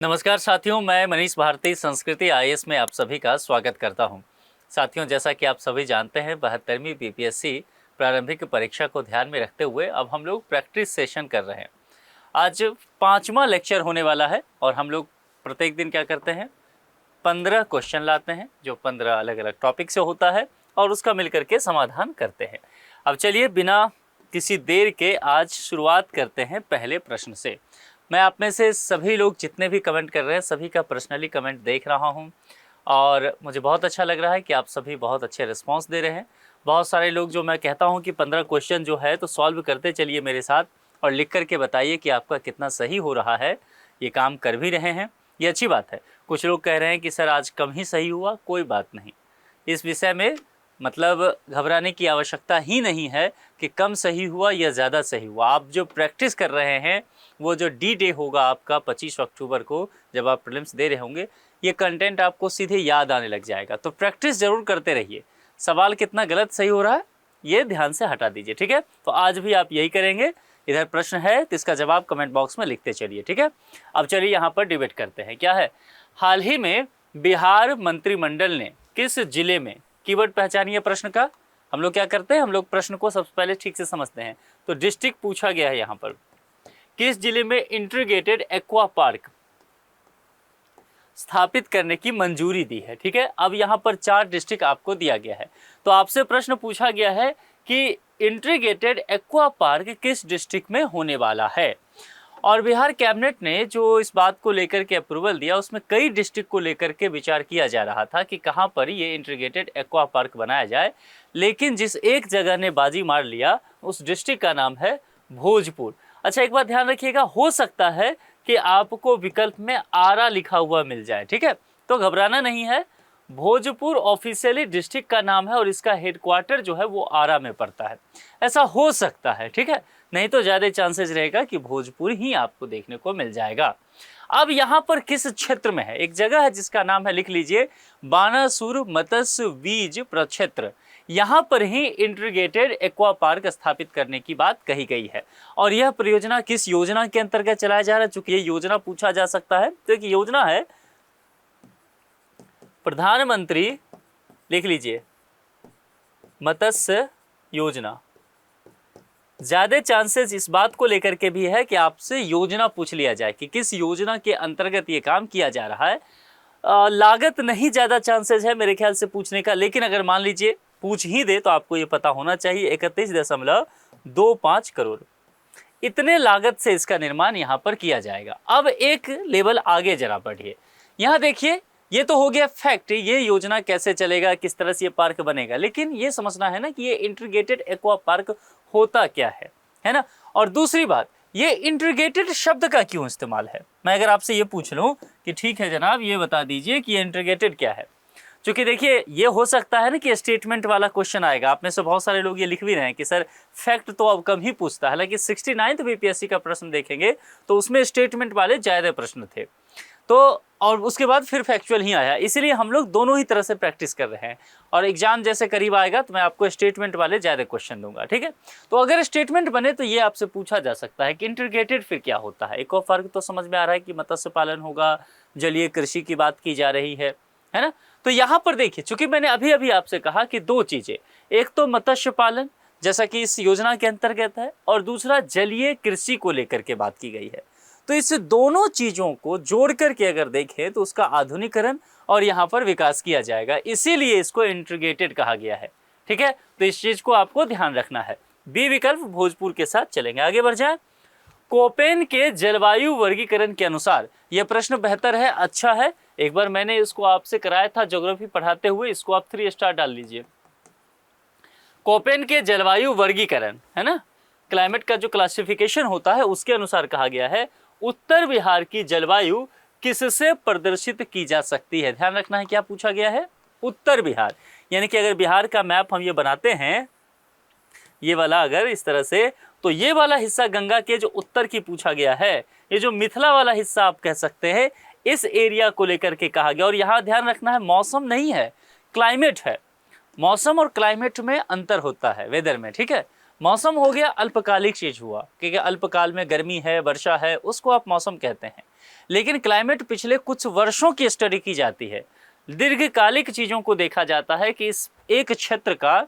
नमस्कार साथियों, मैं मनीष भारती संस्कृति आईएएस में आप सभी का स्वागत करता हूं। साथियों, जैसा कि आप सभी जानते हैं 72वीं बीपीएससी प्रारंभिक परीक्षा को ध्यान में रखते हुए अब हम लोग प्रैक्टिस सेशन कर रहे हैं। आज 5वां लेक्चर होने वाला है और हम लोग प्रत्येक दिन क्या करते हैं, 15 क्वेश्चन लाते हैं जो 15 अलग अलग टॉपिक से होता है और उसका मिलकर के समाधान करते हैं। अब चलिए बिना किसी देर के आज शुरुआत करते हैं पहले प्रश्न से। मैं आप में से सभी लोग जितने भी कमेंट कर रहे हैं सभी का पर्सनली कमेंट देख रहा हूं और मुझे बहुत अच्छा लग रहा है कि आप सभी बहुत अच्छे रिस्पांस दे रहे हैं। बहुत सारे लोग जो मैं कहता हूं कि 15 क्वेश्चन जो है तो सॉल्व करते चलिए मेरे साथ और लिख करके बताइए कि आपका कितना सही हो रहा है। ये काम कर भी रहे हैं, ये अच्छी बात है। कुछ लोग कह रहे हैं कि सर आज कम ही सही हुआ, कोई बात नहीं। इस विषय में मतलब घबराने की आवश्यकता ही नहीं है कि कम सही हुआ या ज़्यादा सही हुआ। आप जो प्रैक्टिस कर रहे हैं वो जो डी डे होगा आपका 25 अक्टूबर को जब आप प्रीलिम्स दे रहे होंगे, ये कंटेंट आपको सीधे याद आने लग जाएगा। तो प्रैक्टिस ज़रूर करते रहिए। सवाल कितना गलत सही हो रहा है ये ध्यान से हटा दीजिए, ठीक है। तो आज भी आप यही करेंगे। इधर प्रश्न है तो इसका जवाब कमेंट बॉक्स में लिखते चलिए, ठीक है। अब चलिए यहाँ पर डिबेट करते हैं। क्या है, हाल ही में बिहार मंत्रिमंडल ने किस जिले में, कीवर्ड पहचानिए प्रश्न का। हम लोग क्या करते हैं, हम लोग प्रश्न को सबसे पहले ठीक से समझते हैं। तो डिस्ट्रिक्ट पूछा गया है यहाँ पर, किस जिले में इंटीग्रेटेड एक्वा पार्क स्थापित करने की मंजूरी दी है, ठीक है। अब यहाँ पर 4 डिस्ट्रिक्ट आपको दिया गया है। तो आपसे प्रश्न पूछा गया है कि इंटीग्रेटेड एक्वा पार्क किस डिस्ट्रिक्ट में होने वाला है। और बिहार कैबिनेट ने जो इस बात को लेकर के अप्रूवल दिया उसमें कई डिस्ट्रिक्ट को लेकर के विचार किया जा रहा था कि कहाँ पर ये इंटीग्रेटेड एक्वा पार्क बनाया जाए, लेकिन जिस एक जगह ने बाजी मार लिया उस डिस्ट्रिक्ट का नाम है भोजपुर। अच्छा, एक बात ध्यान रखिएगा, हो सकता है कि आपको विकल्प में आरा लिखा हुआ मिल जाए, ठीक है। तो घबराना नहीं है, भोजपुर ऑफिशियली डिस्ट्रिक्ट का नाम है और इसका हेडक्वार्टर जो है वो आरा में पड़ता है। ऐसा हो सकता है, ठीक है, नहीं तो ज़्यादा चांसेस रहेगा कि भोजपुर ही आपको देखने को मिल जाएगा। अब यहाँ पर किस क्षेत्र में है, एक जगह है जिसका नाम है, लिख लीजिए, बानासुर मत्स्य बीज प्रक्षेत्र। यहाँ पर ही इंटीग्रेटेड एक्वा पार्क स्थापित करने की बात कही गई है। और यह परियोजना किस योजना के अंतर्गत चलाया जा रहा है, चूंकि ये योजना पूछा जा सकता है तो एक योजना है प्रधानमंत्री, लिख लीजिए, मत्स्य योजना। ज्यादा चांसेस इस बात को लेकर के भी है कि आपसे योजना पूछ लिया जाए कि किस योजना के अंतर्गत ये काम किया जा रहा है। लागत नहीं ज्यादा चांसेस है मेरे ख्याल से पूछने का, लेकिन अगर मान लीजिए पूछ ही दे तो आपको ये पता होना चाहिए 31.25 करोड़ इतने लागत से इसका निर्माण यहाँ पर किया जाएगा। अब एक लेवल आगे जरा बढ़िए, यहाँ देखिए, ये तो हो गया फैक्ट, ये योजना कैसे चलेगा, किस तरह से ये पार्क बनेगा, लेकिन ये समझना है ना कि ये इंटीग्रेटेड एक्वा पार्क होता क्या है ना। और दूसरी बात, ये इंटीग्रेटेड शब्द का क्यों इस्तेमाल है। मैं अगर आपसे ये पूछ लूं कि ठीक है जनाब ये बता दीजिए कि ये इंटीग्रेटेड क्या है, क्योंकि देखिए ये हो सकता है ना कि स्टेटमेंट वाला क्वेश्चन आएगा। आप में से बहुत सारे लोग ये लिख भी रहे हैं कि सर फैक्ट तो अब कम ही पूछता है, हालांकि 69th बीपीएससी का प्रश्न देखेंगे तो उसमें स्टेटमेंट वाले ज्यादा प्रश्न थे, तो और उसके बाद फिर फैक्चुअल ही आया। इसीलिए हम लोग दोनों ही तरह से प्रैक्टिस कर रहे हैं और एग्जाम जैसे करीब आएगा तो मैं आपको स्टेटमेंट वाले ज़्यादा क्वेश्चन दूंगा, ठीक है। तो अगर स्टेटमेंट बने तो ये आपसे पूछा जा सकता है कि इंटीग्रेटेड फिर क्या होता है। एक्वा पार्क तो समझ में आ रहा है कि मत्स्य पालन होगा, जलीय कृषि की बात की जा रही है ना। तो यहाँ पर देखिए, चूंकि मैंने अभी अभी आपसे कहा कि 2 चीज़ें, एक तो मत्स्य पालन जैसा कि इस योजना के अंतर्गत है और दूसरा जलीय कृषि को लेकर के बात की गई है। तो इस दोनों चीज़ों को जोड़ करके अगर देखें तो उसका आधुनिकीकरण और यहाँ पर विकास किया जाएगा, इसीलिए इसको इंटीग्रेटेड कहा गया है, ठीक है। तो इस चीज़ को आपको ध्यान रखना है। बी विकल्प भोजपुर के साथ चलेंगे, आगे बढ़ जाए। कोपेन के जलवायु वर्गीकरण के अनुसार, यह प्रश्न बेहतर है, अच्छा है, एक बार मैंने इसको आपसे कराया था ज्योग्राफी पढ़ाते हुए, इसको आप 3 स्टार डाल लीजिए। कोपेन के जलवायु वर्गीकरण है ना, क्लाइमेट का जो क्लासिफिकेशन होता है उसके अनुसार कहा गया है उत्तर बिहार की जलवायु किससे प्रदर्शित की जा सकती है। ध्यान रखना है क्या पूछा गया है, उत्तर बिहार, यानी कि अगर बिहार का मैप हम ये बनाते हैं ये वाला अगर इस तरह से, तो ये वाला हिस्सा गंगा के जो उत्तर की पूछा गया है, ये जो मिथिला वाला हिस्सा आप कह सकते हैं, इस एरिया को लेकर के कहा गया। और यहाँ ध्यान रखना है मौसम नहीं है, क्लाइमेट है। मौसम और क्लाइमेट में अंतर होता है वेदर में, ठीक है। मौसम हो गया अल्पकालिक चीज हुआ, क्योंकि अल्पकाल में गर्मी है, वर्षा है, उसको आप मौसम कहते हैं। लेकिन क्लाइमेट पिछले कुछ वर्षों की स्टडी की जाती है, दीर्घकालिक चीज़ों को देखा जाता है कि इस एक क्षेत्र का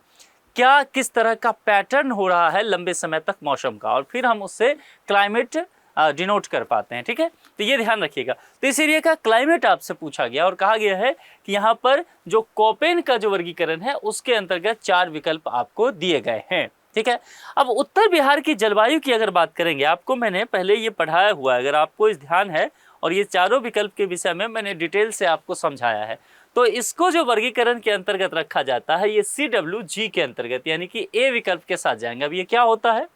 क्या किस तरह का पैटर्न हो रहा है लंबे समय तक मौसम का, और फिर हम उससे क्लाइमेट डिनोट कर पाते हैं। ठीक है, तो ये ध्यान रखिएगा। तो इस एरिया का क्लाइमेट आपसे पूछा गया और कहा गया है कि यहाँ पर जो कोपेन का जो वर्गीकरण है उसके अंतर्गत 4 विकल्प आपको दिए गए हैं। ठीक है, अब उत्तर बिहार की जलवायु की अगर बात करेंगे, आपको मैंने पहले ये पढ़ाया हुआ है, अगर आपको इस ध्यान है, और ये चारों विकल्प के विषय में मैंने डिटेल से आपको समझाया है। तो इसको जो वर्गीकरण के अंतर्गत रखा जाता है ये CWG के अंतर्गत, यानी कि ए विकल्प के साथ जाएंगे। अब ये क्या होता है,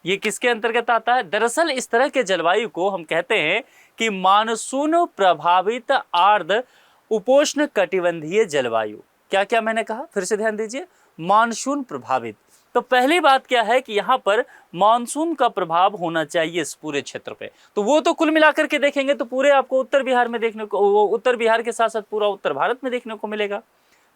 ये किसके अंतर्गत आता है? दरअसल इस तरह के जलवायु को हम कहते हैं कि मानसून प्रभावित आर्द्र उपोष्ण कटिबंधीय जलवायु। क्या क्या मैंने कहा, फिर से ध्यान दीजिए, मानसून प्रभावित। तो पहली बात क्या है कि यहाँ पर मानसून का प्रभाव होना चाहिए इस पूरे क्षेत्र पे। तो वो तो कुल मिलाकर के देखेंगे तो पूरे आपको उत्तर बिहार में देखने को, उत्तर बिहार के साथ साथ पूरा उत्तर भारत में देखने को मिलेगा।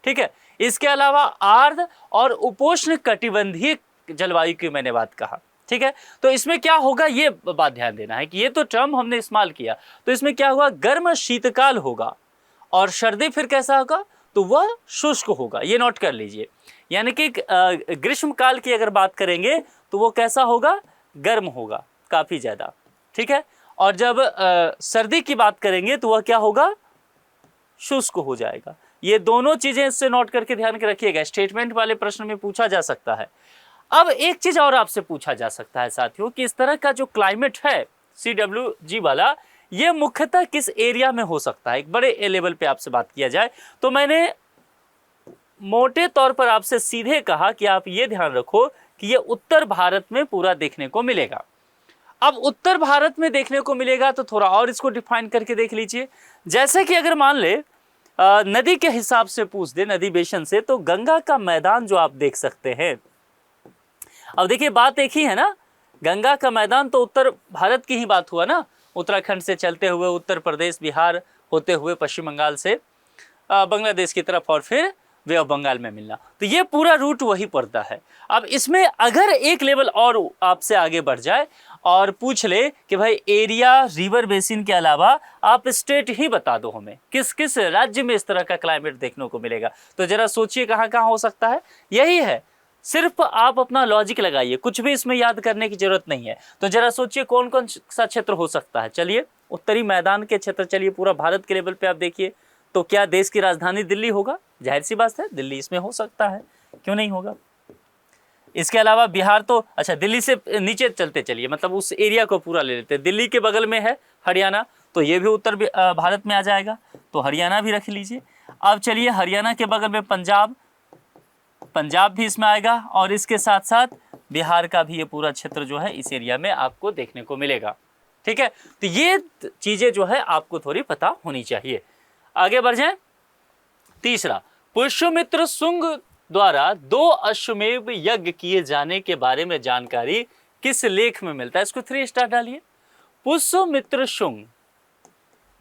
ठीक है, इसके अलावा आर्द्र और उपोष्ण कटिबंधीय जलवायु की मैंने बात कहा। ठीक है, तो इसमें क्या होगा ये बात ध्यान देना है कि ये तो टर्म हमने इस्तेमाल किया, तो इसमें क्या हुआ, गर्म शीतकाल होगा और सर्दी फिर कैसा होगा, तो वह शुष्क होगा। ये नोट कर लीजिए, यानी कि ग्रीष्म काल की अगर बात करेंगे तो वो कैसा होगा, गर्म होगा काफ़ी ज़्यादा। ठीक है, और जब सर्दी की बात करेंगे तो वह क्या होगा, शुष्क हो जाएगा। ये दोनों चीज़ें इससे नोट करके ध्यान के रखिएगा, स्टेटमेंट वाले प्रश्न में पूछा जा सकता है। अब एक चीज़ और आपसे पूछा जा सकता है साथियों कि इस तरह का जो क्लाइमेट है CWG वाला, ये मुख्यतः किस एरिया में हो सकता है। एक बड़े लेवल पे आपसे बात किया जाए तो मैंने मोटे तौर पर आपसे सीधे कहा कि आप ये ध्यान रखो कि ये उत्तर भारत में पूरा देखने को मिलेगा। अब उत्तर भारत में देखने को मिलेगा तो थोड़ा और इसको डिफाइन करके देख लीजिए। जैसे कि अगर मान ले नदी के हिसाब से पूछ दे, नदी बेसिन से, तो गंगा का मैदान जो आप देख सकते हैं, अब देखिए बात एक ही है ना, गंगा का मैदान तो उत्तर भारत की ही बात हुआ ना, उत्तराखंड से चलते हुए उत्तर प्रदेश, बिहार होते हुए पश्चिम बंगाल से बांग्लादेश की तरफ और फिर वे ऑफ बंगाल में मिलना, तो ये पूरा रूट वही पड़ता है। अब इसमें अगर एक लेवल और आपसे आगे बढ़ जाए और पूछ ले कि भाई एरिया रिवर बेसिन के अलावा आप स्टेट ही बता दो हमें, किस किस राज्य में इस तरह का क्लाइमेट देखने को मिलेगा, तो जरा सोचिए कहाँ कहाँ हो सकता है। यही है, सिर्फ आप अपना लॉजिक लगाइए, कुछ भी इसमें याद करने की जरूरत नहीं है। तो जरा सोचिए कौन कौन सा क्षेत्र हो सकता है। चलिए उत्तरी मैदान के क्षेत्र, चलिए पूरा भारत के लेवल पे आप देखिए, तो क्या देश की राजधानी दिल्ली होगा? जाहिर सी बात है दिल्ली इसमें हो सकता है, क्यों नहीं होगा। इसके अलावा बिहार तो, अच्छा दिल्ली से नीचे चलते चलिए, मतलब उस एरिया को पूरा ले लेते हैं। दिल्ली के बगल में है हरियाणा, तो ये भी उत्तर भारत में आ जाएगा, तो हरियाणा भी रख लीजिए। अब चलिए हरियाणा के बगल में पंजाब, पंजाब भी इसमें आएगा, और इसके साथ साथ बिहार का भी ये पूरा क्षेत्र जो है इस एरिया में आपको देखने को मिलेगा। ठीक है, तो ये चीज़ें जो है आपको थोड़ी पता होनी चाहिए। आगे बढ़ जाएं। तीसरा, पुष्यमित्र शुंग द्वारा 2 अश्वमेध यज्ञ किए जाने के बारे में जानकारी किस लेख में मिलता है? इसको 3 स्टार डालिए। पुष्यमित्र शुंग,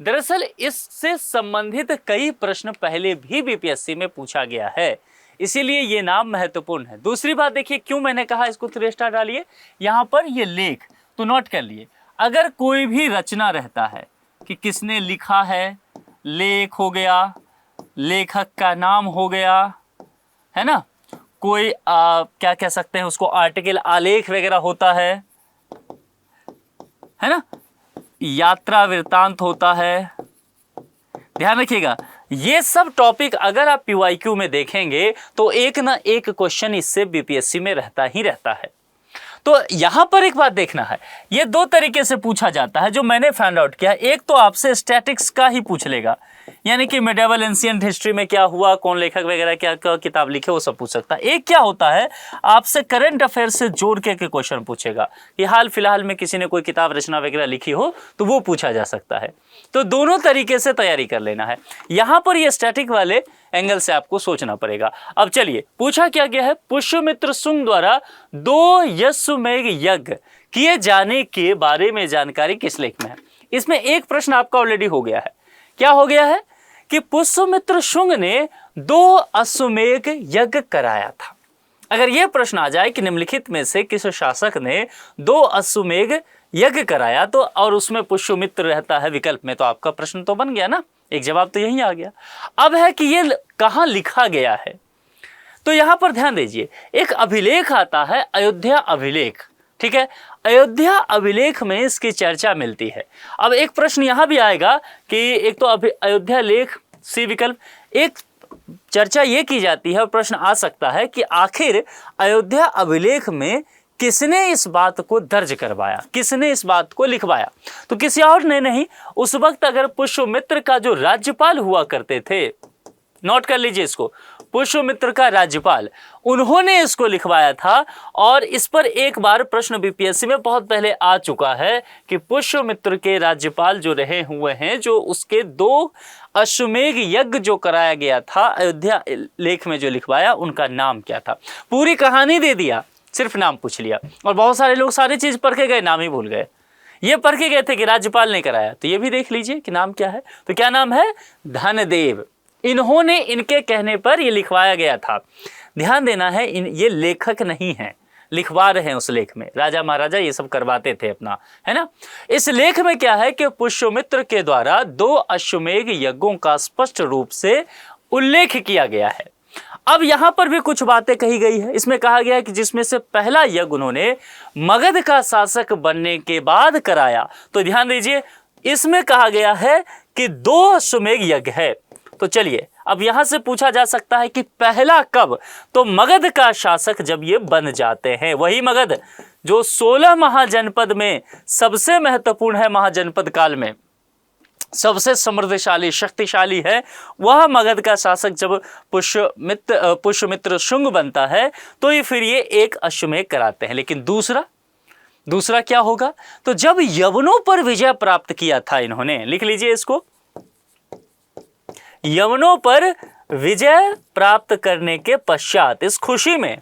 दरअसल इससे संबंधित कई प्रश्न पहले भी बीपीएससी में पूछा गया है, इसीलिए ये नाम महत्वपूर्ण है। दूसरी बात देखिए, क्यों मैंने कहा इसको 3 स्टार डालिए, यहाँ पर ये लेख तो नोट कर लिए। अगर कोई भी रचना रहता है कि किसने लिखा है, लेख हो गया, लेखक का नाम हो गया, है ना, कोई क्या कह सकते हैं उसको, आर्टिकल, आलेख वगैरह होता है ना, यात्रा वृत्तांत होता है। ध्यान रखिएगा, ये सब टॉपिक अगर आप PYQ में देखेंगे तो एक ना एक क्वेश्चन इससे बीपीएससी में रहता ही रहता है। तो यहां पर एक बात देखना है, ये 2 तरीके से पूछा जाता है जो मैंने फाइंड आउट किया। एक तो आपसे स्टैटिक्स का ही पूछ लेगा, यानी कि मेडिवल एंशिएंट हिस्ट्री में क्या हुआ, कौन लेखक वगैरह क्या किताब लिखे, वो सब पूछ सकता है। एक क्या होता है, आपसे करंट अफेयर से जोड़ के क्वेश्चन पूछेगा कि हाल फिलहाल में किसी ने कोई किताब रचना वगैरह लिखी हो तो वो पूछा जा सकता है। तो दोनों तरीके से तैयारी कर लेना है। यहाँ पर ये स्टैटिक वाले एंगल से आपको सोचना पड़ेगा। अब चलिए, पूछा क्या गया है, पुष्यमित्र शुंग द्वारा 2 अश्वमेध यज्ञ किए जाने के बारे में जानकारी किस लेख में है? इसमें एक प्रश्न आपका ऑलरेडी हो गया है। क्या हो गया है कि पुष्यमित्र शुंग ने 2 अश्वमेध यज्ञ कराया था। अगर यह प्रश्न आ जाए कि निम्नलिखित में से किस शासक ने 2 अश्वमेध यज्ञ कराया तो और उसमें पुष्यमित्र रहता है विकल्प में, तो आपका प्रश्न तो बन गया ना, एक जवाब तो यही आ गया। अब है कि ये कहाँ लिखा गया है, तो यहां पर ध्यान दीजिए, एक अभिलेख आता है अयोध्या अभिलेख, ठीक है। अयोध्या अभिलेख में इसकी चर्चा मिलती है। अब एक प्रश्न यहां भी आएगा कि एक तो अयोध्या लेख सी विकल्प, एक चर्चा ये की जाती है और प्रश्न आ सकता है कि आखिर अयोध्या अभिलेख में किसने इस बात को दर्ज करवाया, किसने इस बात को लिखवाया, तो किसी और ने नहीं, उस वक्त अगर पुष्यमित्र का जो राज्यपाल हुआ करते थे, नोट कर लीजिए इसको, पुष्यमित्र का राज्यपाल, उन्होंने इसको लिखवाया था। और इस पर एक बार प्रश्न बीपीएससी में बहुत पहले आ चुका है कि पुष्यमित्र के राज्यपाल जो रहे हुए हैं, जो उसके 2 अश्वमेध यज्ञ जो कराया गया था अयोध्या लेख में जो लिखवाया, उनका नाम क्या था। पूरी कहानी दे दिया, सिर्फ नाम पूछ लिया। और बहुत सारे लोग सारी चीज पढ़ के गए, नाम ही भूल गए। ये पढ़ के गए थे कि राज्यपाल ने कराया, तो ये भी देख लीजिए कि नाम क्या है। तो क्या नाम है, धनदेव। इन्होंने, इनके कहने पर ये लिखवाया गया था। ध्यान देना है, ये लेखक नहीं है, लिखवा रहे हैं उस लेख में, राजा महाराजा ये सब करवाते थे अपना, है ना। इस लेख में क्या है कि पुष्यमित्र के द्वारा 2 अश्वमेध यज्ञों का स्पष्ट रूप से उल्लेख किया गया है। अब यहां पर भी कुछ बातें कही गई है। इसमें कहा गया है कि जिसमें से पहला यज्ञ उन्होंने मगध का शासक बनने के बाद कराया। तो ध्यान दीजिए, इसमें कहा गया है कि 2 अश्वमेध यज्ञ है। तो चलिए, अब यहां से पूछा जा सकता है कि पहला कब, तो मगध का शासक जब ये बन जाते हैं, वही मगध जो 16 महाजनपद में सबसे महत्वपूर्ण है, महाजनपद काल में सबसे समृद्धशाली शक्तिशाली है, वह मगध का शासक जब पुष्यमित्र शुंग बनता है, तो ये फिर ये 1 अश्वमेध कराते हैं। लेकिन दूसरा क्या होगा, तो जब यवनों पर विजय प्राप्त किया था इन्होंने, लिख लीजिए इसको, यवनों पर विजय प्राप्त करने के पश्चात, इस खुशी में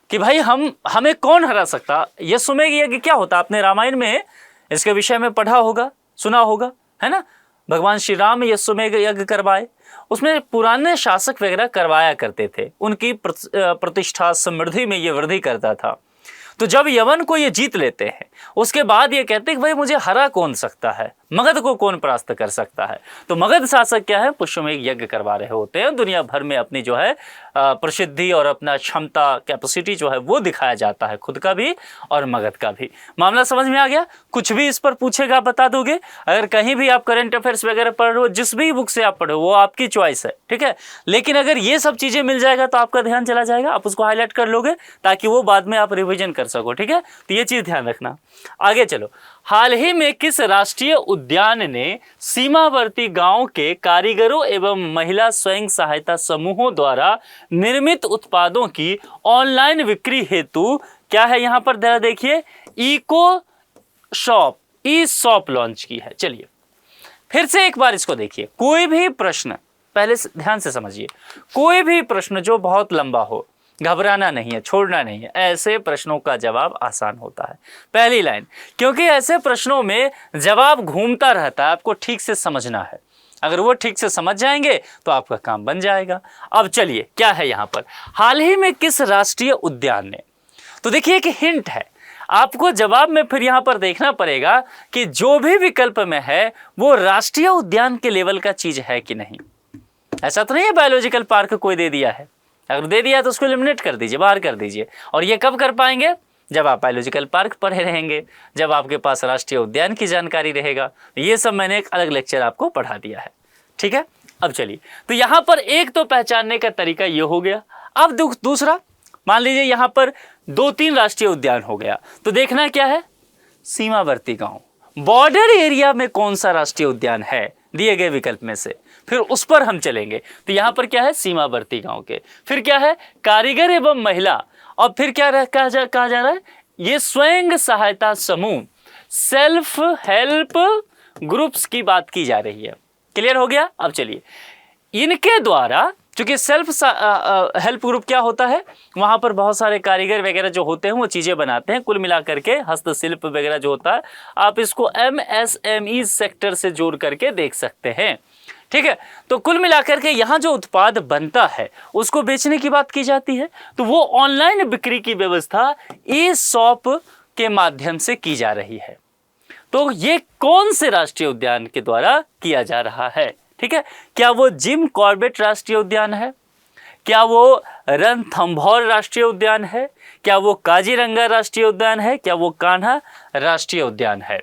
कि भाई हमें कौन हरा सकता, यह अश्वमेध यज्ञ क्या होता, आपने रामायण में इसके विषय में पढ़ा होगा, सुना होगा, है ना। भगवान श्री राम अश्वमेध यज्ञ करवाए, उसमें पुराने शासक वगैरह करवाया करते थे, उनकी प्रतिष्ठा समृद्धि में ये वृद्धि करता था। तो जब यवन को ये जीत लेते हैं, उसके बाद ये कहते हैं कि भाई मुझे हरा कौन सकता है, मगध को कौन परास्त कर सकता है। तो मगध शासक क्या है, पुष्यमेध यज्ञ करवा रहे होते हैं, दुनिया भर में अपनी जो है प्रसिद्धि और अपना क्षमता कैपेसिटी जो है वो दिखाया जाता है, खुद का भी और मगध का भी। मामला समझ में आ गया। कुछ भी इस पर पूछेगा बता दोगे। अगर कहीं भी आप करंट अफेयर्स वगैरह पढ़ रहे हो, जिस भी बुक से आप पढ़ो, वो आपकी चॉइस है, ठीक है। लेकिन अगर ये सब चीजें मिल जाएगा तो आपका ध्यान चला जाएगा, आप उसको हाईलाइट कर लोगे ताकि वो बाद में आप रिविजन कर सको, ठीक है। तो ये चीज ध्यान रखना। आगे चलो, हाल ही में किस राष्ट्रीय उद्यान ने सीमावर्ती गांव के कारीगरों एवं महिला स्वयं सहायता समूहों द्वारा निर्मित उत्पादों की ऑनलाइन बिक्री हेतु, क्या है यहां पर जरा देखिए, ई शॉप लॉन्च की है। चलिए फिर से एक बार इसको देखिए। कोई भी प्रश्न, पहले ध्यान से समझिए, कोई भी प्रश्न जो बहुत लंबा हो, घबराना नहीं है, छोड़ना नहीं है। ऐसे प्रश्नों का जवाब आसान होता है, पहली लाइन, क्योंकि ऐसे प्रश्नों में जवाब घूमता रहता है, आपको ठीक से समझना है। अगर वो ठीक से समझ जाएंगे तो आपका काम बन जाएगा। अब चलिए, क्या है यहां पर, हाल ही में किस राष्ट्रीय उद्यान ने, तो देखिए एक हिंट है, आपको जवाब में फिर यहां पर देखना पड़ेगा कि जो भी विकल्प में है वो राष्ट्रीय उद्यान के लेवल का चीज है कि नहीं। ऐसा तो नहीं है बायोलॉजिकल पार्क कोई दे दिया है, अगर दे दिया तो उसको एलिमिनेट कर दीजिए, बाहर कर दीजिए। और ये कब कर पाएंगे, जब आप बायोलॉजिकल पार्क पढ़े रहेंगे, जब आपके पास राष्ट्रीय उद्यान की जानकारी रहेगा। ये सब मैंने एक अलग लेक्चर आपको पढ़ा दिया है, ठीक है। अब चलिए, तो यहां पर एक तो पहचानने का तरीका ये हो गया। अब दूसरा, मान लीजिए यहां पर 2-3 राष्ट्रीय उद्यान हो गया, तो देखना क्या है, सीमावर्ती गांव, बॉर्डर एरिया में कौन सा राष्ट्रीय उद्यान है दिए गए विकल्प में से, फिर उस पर हम चलेंगे। तो यहां पर क्या है, सीमावर्ती गांव के, फिर क्या है, कारीगर एवं महिला, और फिर क्या कहा जा रहा है, ये स्वयं सहायता समूह, सेल्फ हेल्प ग्रुप्स की बात की जा रही है। क्लियर हो गया। अब चलिए, इनके द्वारा, चूंकि सेल्फ हेल्प ग्रुप क्या होता है, वहां पर बहुत सारे कारीगर वगैरह जो होते हैं वो चीजें बनाते हैं, कुल मिलाकर के हस्तशिल्प वगैरह जो होता है, आप इसको MSME सेक्टर से जोड़ करके देख सकते हैं, ठीक है। तो कुल मिलाकर के यहाँ जो उत्पाद बनता है उसको बेचने की बात की जाती है, तो वो ऑनलाइन बिक्री की व्यवस्था ई शॉप के माध्यम से की जा रही है। तो ये कौन से राष्ट्रीय उद्यान के द्वारा किया जा रहा है? ठीक है, क्या वो जिम कॉर्बेट राष्ट्रीय उद्यान है, क्या वो रणथंभौर राष्ट्रीय उद्यान है, क्या वो काजीरंगा राष्ट्रीय उद्यान है, क्या वो कान्हा राष्ट्रीय उद्यान है?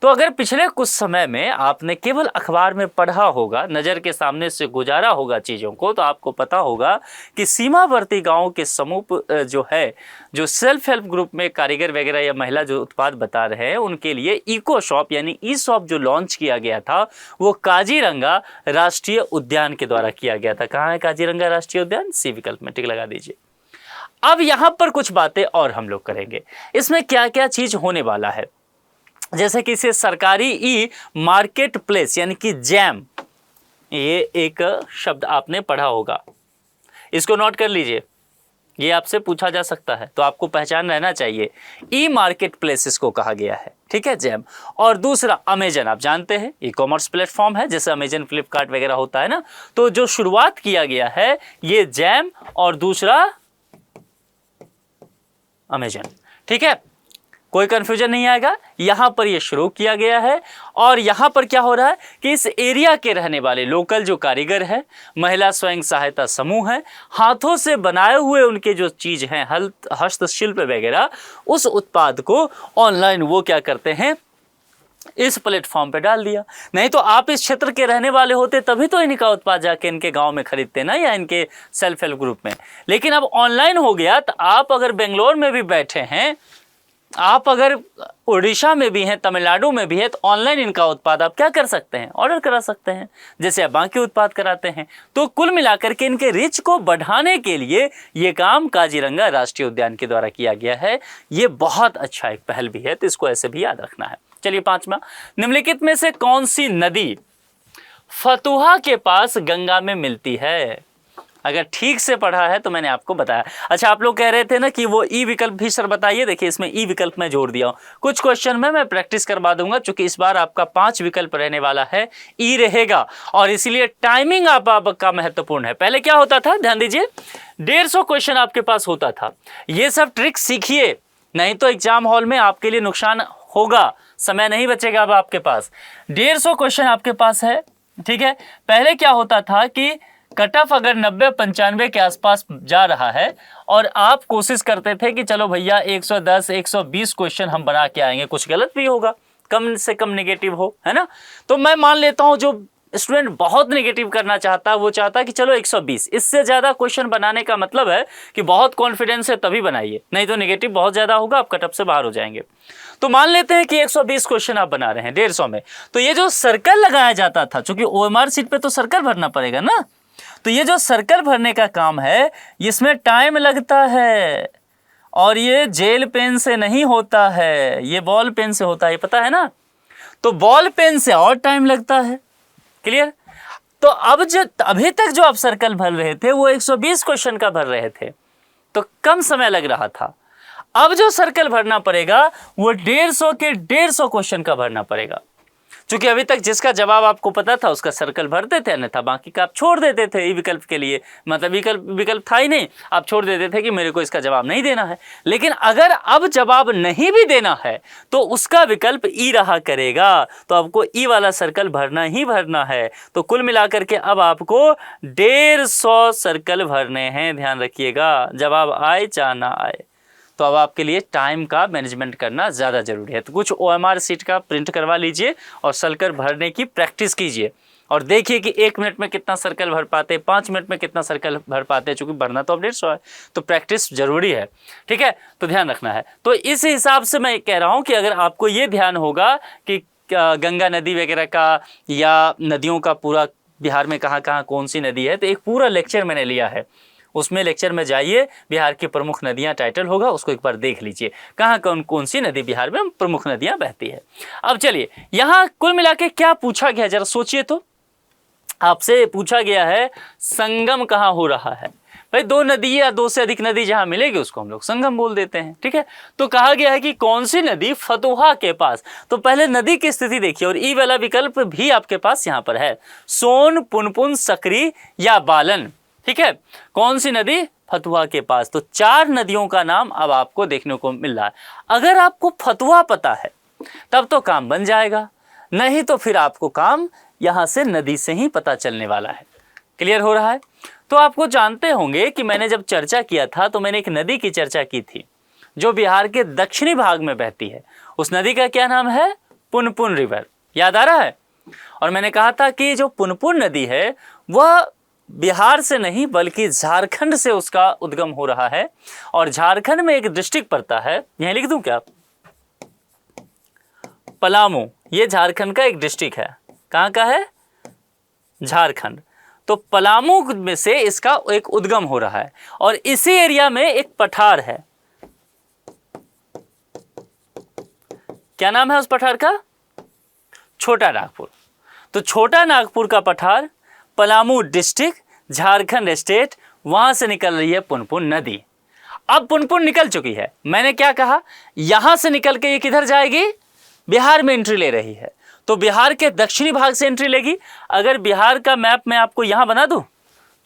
तो अगर पिछले कुछ समय में आपने केवल अखबार में पढ़ा होगा, नज़र के सामने से गुजारा होगा चीज़ों को, तो आपको पता होगा कि सीमावर्ती गांवों के समूह जो है, जो सेल्फ हेल्प ग्रुप में कारीगर वगैरह या महिला जो उत्पाद बता रहे हैं, उनके लिए इको शॉप यानी ई शॉप जो लॉन्च किया गया था वो काजीरंगा राष्ट्रीय उद्यान के द्वारा किया गया था। कहाँ है काजीरंगा राष्ट्रीय उद्यान? सी विकल्प में टिक लगा दीजिए। अब यहाँ पर कुछ बातें और हम लोग करेंगे, इसमें क्या क्या चीज़ होने वाला है। जैसे कि इसे सरकारी ई मार्केट प्लेस यानी कि जैम, ये एक शब्द आपने पढ़ा होगा, इसको नोट कर लीजिए, ये आपसे पूछा जा सकता है तो आपको पहचान रहना चाहिए। ई मार्केट प्लेस इसको कहा गया है, ठीक है, जैम। और दूसरा अमेजन, आप जानते हैं ई कॉमर्स प्लेटफॉर्म है, जैसे अमेजन फ्लिपकार्ट वगैरह होता है ना, तो जो शुरुआत किया गया है ये जैम और दूसरा अमेजन, ठीक है, कोई कंफ्यूजन नहीं आएगा। यहाँ पर ये शुरू किया गया है और यहाँ पर क्या हो रहा है कि इस एरिया के रहने वाले लोकल जो कारीगर हैं, महिला स्वयं सहायता समूह हैं, हाथों से बनाए हुए उनके जो चीज़ हैं हस्तशिल्प वगैरह, उस उत्पाद को ऑनलाइन वो क्या करते हैं, इस प्लेटफॉर्म पे डाल दिया। नहीं तो आप इस क्षेत्र के रहने वाले होते तभी तो इनका उत्पाद जाके इनके गांव में खरीदते ना, या इनके सेल्फ हेल्प ग्रुप में। लेकिन अब ऑनलाइन हो गया, तो आप अगर बेंगलोर में भी बैठे हैं, आप अगर उड़ीसा में भी हैं, तमिलनाडु में भी है, तो ऑनलाइन इनका उत्पाद आप क्या कर सकते हैं, ऑर्डर करा सकते हैं, जैसे आप बाकी उत्पाद कराते हैं। तो कुल मिलाकर के इनके रिच को बढ़ाने के लिए ये काम काजीरंगा राष्ट्रीय उद्यान के द्वारा किया गया है। ये बहुत अच्छा एक पहल भी है, तो इसको ऐसे भी याद रखना है। चलिए पांचवा, निम्नलिखित में से कौन सी नदी फतुहा के पास गंगा में मिलती है? अगर ठीक से पढ़ा है तो मैंने आपको बताया। अच्छा, आप लोग कह रहे थे ना कि वो ई विकल्प भी सर बताइए, देखिए इसमें ई विकल्प मैं जोड़ दिया हूँ। कुछ क्वेश्चन में मैं प्रैक्टिस करवा दूंगा, चूंकि इस बार आपका 5 विकल्प रहने वाला है, ई रहेगा, और इसीलिए टाइमिंग आपका महत्वपूर्ण है। पहले क्या होता था, ध्यान दीजिए, 150 क्वेश्चन आपके पास होता था। ये सब ट्रिक सीखिए, नहीं तो एग्जाम हॉल में आपके लिए नुकसान होगा, समय नहीं बचेगा अब आपके पास। 150 क्वेश्चन आपके पास है, ठीक है। पहले क्या होता था कि कट ऑफ अगर 90-95 के आसपास जा रहा है और आप कोशिश करते थे कि चलो भैया 110-120 क्वेश्चन हम बना के आएंगे, कुछ गलत भी होगा, कम से कम नेगेटिव हो, है ना। तो मैं मान लेता हूं जो स्टूडेंट बहुत नेगेटिव करना चाहता है वो चाहता है कि चलो 120, इससे ज़्यादा क्वेश्चन बनाने का मतलब है कि बहुत कॉन्फिडेंस है तभी बनाइए, नहीं तो नेगेटिव बहुत ज़्यादा होगा, आप कट ऑफ से बाहर हो जाएंगे। तो मान लेते हैं कि 120 क्वेश्चन आप बना रहे हैं 150 में, तो ये जो सर्कल लगाया जाता था, चूंकि OMR सीट पे तो सर्कल भरना पड़ेगा ना, तो ये जो सर्कल भरने का काम है इसमें टाइम लगता है, और ये जेल पेन से नहीं होता है, ये बॉल पेन से होता है, पता है ना। तो बॉल पेन से और टाइम लगता है, क्लियर। तो अब जो अभी तक जो आप सर्कल भर रहे थे वो 120 क्वेश्चन का भर रहे थे, तो कम समय लग रहा था। अब जो सर्कल भरना पड़ेगा वो 150 के 150 क्वेश्चन का भरना पड़ेगा, क्योंकि अभी तक जिसका जवाब आपको पता था उसका सर्कल भरते थे, अन्यथा बाकी का आप छोड़ देते थे। ई विकल्प के लिए मतलब विकल्प था ही नहीं, आप छोड़ देते थे कि मेरे को इसका जवाब नहीं देना है। लेकिन अगर अब जवाब नहीं भी देना है तो उसका विकल्प ई रहा करेगा, तो आपको ई वाला सर्कल भरना ही भरना है। तो कुल मिलाकर के अब आपको 150 सर्कल भरने हैं, ध्यान रखिएगा, जवाब आए चाहे ना आए। तो अब आपके लिए टाइम का मैनेजमेंट करना ज़्यादा ज़रूरी है। तो कुछ OMR सीट का प्रिंट करवा लीजिए और सर्कल भरने की प्रैक्टिस कीजिए, और देखिए कि 1 मिनट में कितना सर्कल भर पाते, 5 मिनट में कितना सर्कल भर पाते, चूँकि भरना तो अब 150 है, तो प्रैक्टिस ज़रूरी है, ठीक है। तो ध्यान रखना है। तो इस हिसाब से मैं कह रहा हूँ कि अगर आपको ये ध्यान होगा कि गंगा नदी वगैरह का या नदियों का पूरा बिहार में कहाँ कहाँ कौन सी नदी है, तो एक पूरा लेक्चर मैंने लिया है, उसमें लेक्चर में जाइए, बिहार की प्रमुख नदियां टाइटल होगा, उसको एक बार देख लीजिए कहाँ कौन सी नदी बिहार में प्रमुख नदियां बहती है। अब चलिए यहाँ कुल मिला के क्या पूछा गया, जरा सोचिए तो। आपसे पूछा गया है संगम कहाँ हो रहा है। भाई 2 नदी या 2 से अधिक नदी जहाँ मिलेगी उसको हम लोग संगम बोल देते हैं, ठीक है। तो कहा गया है कि कौन सी नदी फतुहा के पास। तो पहले नदी की स्थिति देखिए, और ई वाला विकल्प भी आपके पास यहाँ पर है, सोन, पुनपुन, सकरी या बालन, ठीक है। कौन सी नदी फतुहा के पास। तो 4 नदियों का नाम अब आपको देखने को मिल रहा है। अगर आपको फतुहा पता है तब तो काम बन जाएगा, नहीं तो फिर आपको काम यहाँ से नदी से ही पता चलने वाला है। क्लियर हो रहा है? तो आपको जानते होंगे कि मैंने जब चर्चा किया था तो मैंने एक नदी की चर्चा की थी जो बिहार के दक्षिणी भाग में बहती है। उस नदी का क्या नाम है? पुनपुन रिवर। याद आ रहा है? और मैंने कहा था कि जो पुनपुन नदी है वह बिहार से नहीं बल्कि झारखंड से उसका उद्गम हो रहा है। और झारखंड में एक डिस्ट्रिक्ट पड़ता है, यहीं लिख दूं क्या? पलामू। ये झारखंड का एक डिस्ट्रिक्ट है। कहाँ का है? झारखंड। तो पलामू में से इसका एक उद्गम हो रहा है और इसी एरिया में एक पठार है। क्या नाम है उस पठार का? छोटा नागपुर। तो छोटा नागपुर का पठार, पलामू डिस्ट्रिक्ट, झारखंड स्टेट, वहां से निकल रही है पुनपुन नदी। अब पुनपुन निकल चुकी है, मैंने क्या कहा, यहां से निकल के ये किधर जाएगी? बिहार में एंट्री ले रही है। तो बिहार के दक्षिणी भाग से एंट्री लेगी। अगर बिहार का मैप मैं आपको यहां बना दूं,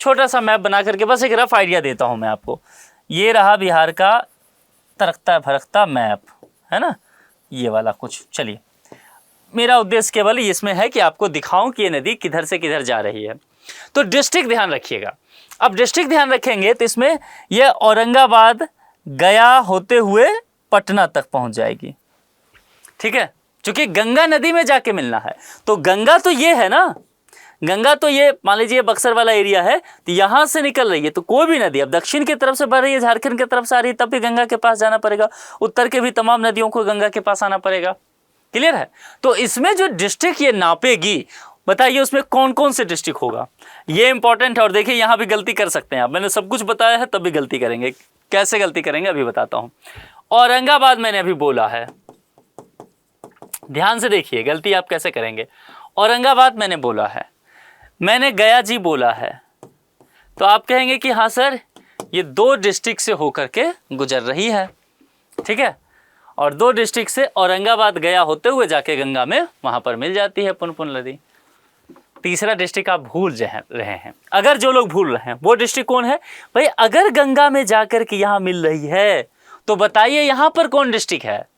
छोटा सा मैप बना करके, बस एक रफ आइडिया देता हूं मैं आपको। ये रहा बिहार का तरकता भरकता मैप, है ना, ये वाला कुछ। चलिए, मेरा उद्देश्य केवल इसमें है कि आपको दिखाऊं कि ये नदी किधर से किधर जा रही है। तो डिस्ट्रिक्ट ध्यान रखिएगा। अब डिस्ट्रिक्ट ध्यान रखेंगे तो इसमें यह औरंगाबाद गया होते हुए पटना तक पहुंच जाएगी। ठीक है, क्योंकि गंगा नदी में जाके मिलना है। तो गंगा तो ये है ना, गंगा तो ये मान लीजिए बक्सर वाला एरिया है, तो यहां से निकल रही है। तो कोई भी नदी अब दक्षिण की तरफ से बढ़ रही है, झारखंड की तरफ से आ रही है, तब भी गंगा के पास जाना पड़ेगा। उत्तर के भी तमाम नदियों को गंगा के पास आना पड़ेगा। क्लियर है? तो इसमें जो डिस्ट्रिक्ट ये नापेगी, बताइए उसमें कौन कौन से डिस्ट्रिक्ट होगा? ये इंपॉर्टेंट है। और देखिए यहां भी गलती कर सकते हैं आप, मैंने सब कुछ बताया है तब भी गलती करेंगे। कैसे गलती करेंगे अभी बताता हूं। औरंगाबाद मैंने अभी बोला है, ध्यान से देखिए गलती आप कैसे करेंगे। औरंगाबाद मैंने बोला है, मैंने गया जी बोला है, तो आप कहेंगे कि हाँ सर ये 2 डिस्ट्रिक्ट से होकर के गुजर रही है। ठीक है, और 2 डिस्ट्रिक्ट से औरंगाबाद गया होते हुए जाके गंगा में वहां पर मिल जाती है पुनपुन नदी। तीसरा डिस्ट्रिक्ट आप भूल रहे हैं। अगर जो लोग भूल रहे हैं वो डिस्ट्रिक्ट कौन है भाई? अगर गंगा में जाकर के यहां मिल रही है तो बताइए यहां पर कौन डिस्ट्रिक्ट है?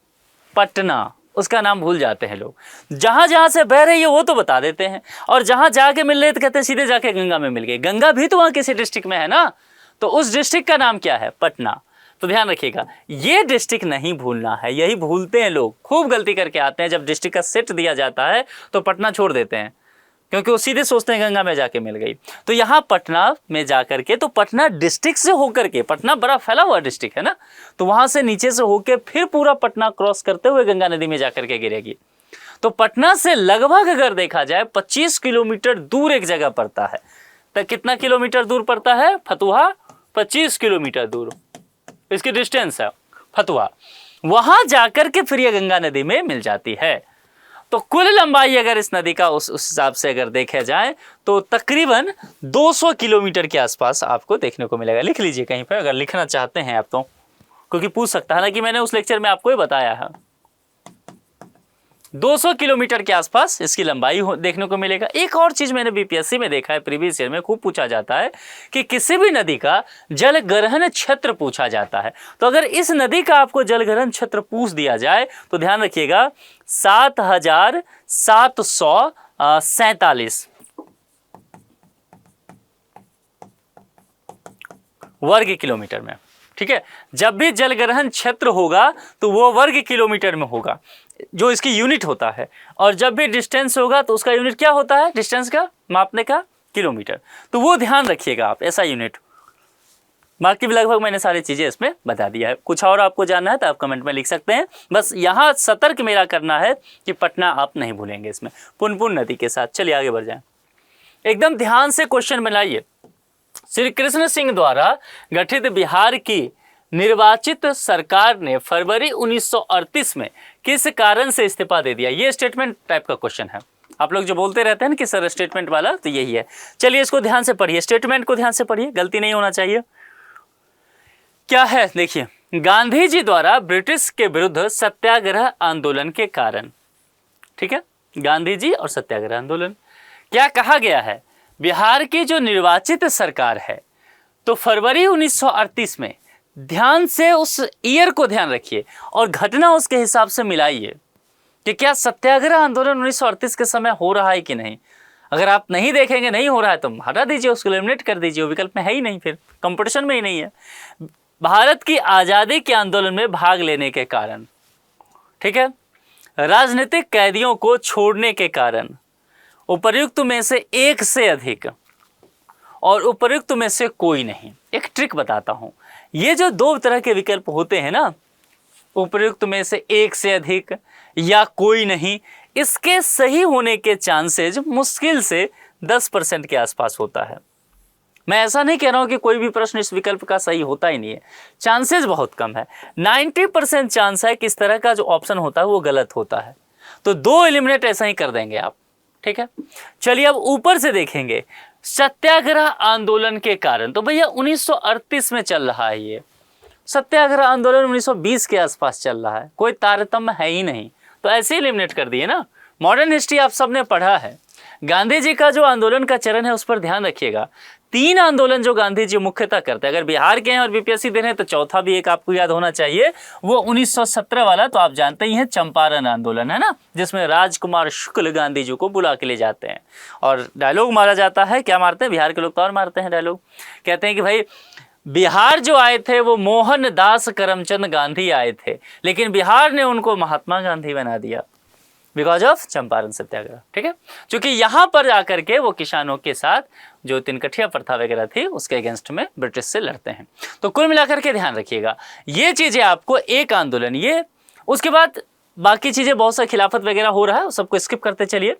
पटना। उसका नाम भूल जाते हैं लोग। जहां जहां से बह रही है वो तो बता देते हैं, और जहां जाके मिल रहे तो कहते हैं सीधे जाके गंगा में मिल गई। गंगा भी तो वहां किसी डिस्ट्रिक्ट में है ना, तो उस डिस्ट्रिक्ट का नाम क्या है? पटना। तो ध्यान रखिएगा, ये डिस्ट्रिक्ट नहीं भूलना है। यही भूलते हैं लोग, खूब गलती करके आते हैं। जब डिस्ट्रिक्ट का सेट दिया जाता है तो पटना छोड़ देते हैं, क्योंकि वो सीधे सोचते हैं गंगा में जाके मिल गई। तो यहाँ पटना में जाकर के, तो पटना डिस्ट्रिक्ट से होकर के, पटना बड़ा फैला हुआ डिस्ट्रिक्ट है ना, तो वहां से नीचे से होकर फिर पूरा पटना क्रॉस करते हुए गंगा नदी में जाकर के गिरेगी। तो पटना से लगभग अगर देखा जाए 25 किलोमीटर दूर एक जगह पड़ता है। तो कितना किलोमीटर दूर पड़ता है? फतुहा 25 किलोमीटर दूर इसकी डिस्टेंस है फतुहा। वहां जाकर के फिर ये गंगा नदी में मिल जाती है। तो कुल लंबाई अगर इस नदी का उस हिसाब से अगर देखा जाए तो तकरीबन 200 किलोमीटर के आसपास आपको देखने को मिलेगा। लिख लीजिए कहीं पर अगर लिखना चाहते हैं आप तो, क्योंकि पूछ सकता है ना कि मैंने उस लेक्चर में आपको ही बताया है। 200 किलोमीटर के आसपास इसकी लंबाई देखने को मिलेगा। एक और चीज मैंने बीपीएससी में देखा है, प्रीवियस ईयर में खूब पूछा जाता है कि किसी भी नदी का जलग्रहण क्षेत्र पूछा जाता है। तो अगर इस नदी का आपको जलग्रहण क्षेत्र पूछ दिया जाए तो ध्यान रखिएगा 7,747 वर्ग किलोमीटर में। ठीक है, जब भी जलग्रहण क्षेत्र होगा तो वो वर्ग किलोमीटर में होगा, जो इसकी यूनिट होता है। और जब भी डिस्टेंस होगा तो उसका यूनिट क्या होता है? डिस्टेंस का मापने का किलोमीटर। तो वो ध्यान रखिएगा आप, ऐसा यूनिट। बाकी भी लगभग मैंने सारी चीजें इसमें बता दिया है। कुछ और आपको जानना है तो आप कमेंट में लिख सकते हैं। बस यहाँ सतर्क मेरा करना है कि पटना आप नहीं भूलेंगे इसमें, पुनपुन नदी के साथ। चलिए आगे बढ़ जाएं, एकदम ध्यान से क्वेश्चन बनाइए। श्री कृष्ण सिंह द्वारा गठित बिहार की निर्वाचित सरकार ने फरवरी 1938 में किस कारण से इस्तीफा दे दिया? ये स्टेटमेंट टाइप का क्वेश्चन है। आप लोग जो बोलते रहते हैं ना कि सर स्टेटमेंट वाला, तो यही है। चलिए इसको ध्यान से पढ़िए, स्टेटमेंट को ध्यान से पढ़िए, गलती नहीं होना चाहिए। क्या है देखिए, गांधी जी द्वारा ब्रिटिश के विरुद्ध सत्याग्रह आंदोलन के कारण। ठीक है, गांधी जी और सत्याग्रह आंदोलन। क्या कहा गया है? बिहार की जो निर्वाचित सरकार है तो फरवरी 1938 में, ध्यान से उस ईयर को ध्यान रखिए और घटना उसके हिसाब से मिलाइए। कि क्या सत्याग्रह आंदोलन 1938 के समय हो रहा है कि नहीं। अगर आप नहीं देखेंगे नहीं हो रहा है तो हटा दीजिए, उसको एलिमिनेट कर दीजिए, वो विकल्प में है ही नहीं, फिर कंपटीशन में ही नहीं है। भारत की आज़ादी के आंदोलन में भाग लेने के कारण, ठीक है, राजनीतिक कैदियों को छोड़ने के कारण, उपर्युक्त में से एक से अधिक और उपर्युक्त में से कोई नहीं। एक ट्रिक बताता हूं, ये जो दो तरह के विकल्प होते हैं ना, उपर्युक्त में से एक से अधिक या कोई नहीं, इसके सही होने के चांसेस मुश्किल से 10% के आसपास होता है। मैं ऐसा नहीं कह रहा हूं कि कोई भी प्रश्न इस विकल्प का सही होता ही नहीं है, चांसेस बहुत कम है। 90% चांस है कि इस तरह का जो ऑप्शन होता है वो गलत होता है। तो दो एलिमिनेट ऐसा ही कर देंगे आप, ठीक है। चलिए अब ऊपर से देखेंगे, सत्याग्रह आंदोलन के कारण, तो भैया 1938 में चल रहा है ये सत्याग्रह आंदोलन, 1920 के आसपास चल रहा है, कोई तारतम्य है ही नहीं, तो ऐसे ही एलिमिनेट कर दिए ना। मॉडर्न हिस्ट्री आप सबने पढ़ा है, गांधी जी का जो आंदोलन का चरण है उस पर ध्यान रखिएगा। 3 आंदोलन जो गांधी जी मुख्यतः करते हैं, अगर बिहार के हैं और बीपीएससी दे रहे हैं तो चौथा भी एक आपको याद होना चाहिए, वो 1917 वाला तो आप जानते ही हैं, चंपारण आंदोलन है ना, जिसमें राजकुमार शुक्ल गांधी जी को बुला के ले जाते हैं और डायलॉग मारा जाता है। क्या मारते हैं, बिहार के लोग तो और मारते हैं डायलॉग, कहते हैं कि भाई बिहार जो आए थे वो मोहनदास करमचंद गांधी आए थे, लेकिन बिहार ने उनको महात्मा गांधी बना दिया बिकॉज ऑफ चंपारण सत्याग्रह, ठीक है। क्योंकि यहाँ पर आकर के वो किसानों के साथ जो तिनकठिया प्रथा वगैरह थी उसके अगेंस्ट में ब्रिटिश से लड़ते हैं। तो कुल मिलाकर के ध्यान रखिएगा ये चीज़ें आपको, एक आंदोलन ये, उसके बाद बाकी चीज़ें बहुत सा खिलाफत वगैरह हो रहा है, सबको स्किप करते चलिए।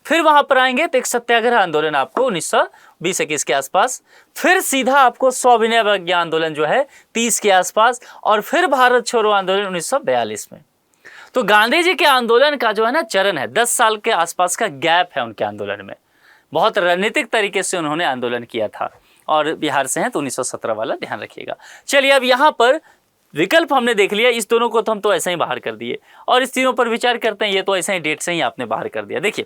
फिर वहाँ पर आएंगे तो एक सत्याग्रह आंदोलन आपको 1920-21 के आसपास, फिर सीधा आपको स्वाभिनय अवज्ञा आंदोलन जो है 30 के आसपास, और फिर भारत छोड़ो आंदोलन 1942 में। तो गांधी जी के आंदोलन का जो है ना चरण है, 10 साल के आसपास का गैप है उनके आंदोलन में। बहुत रणनीतिक तरीके से उन्होंने आंदोलन किया था, और बिहार से हैं तो 1917 वाला ध्यान रखिएगा। चलिए अब यहाँ पर विकल्प हमने देख लिया, इस दोनों को तो हम तो ऐसे ही बाहर कर दिए, और इस तीनों पर विचार करते हैं, ये तो ऐसे ही डेट से ही आपने बाहर कर दिया। देखिए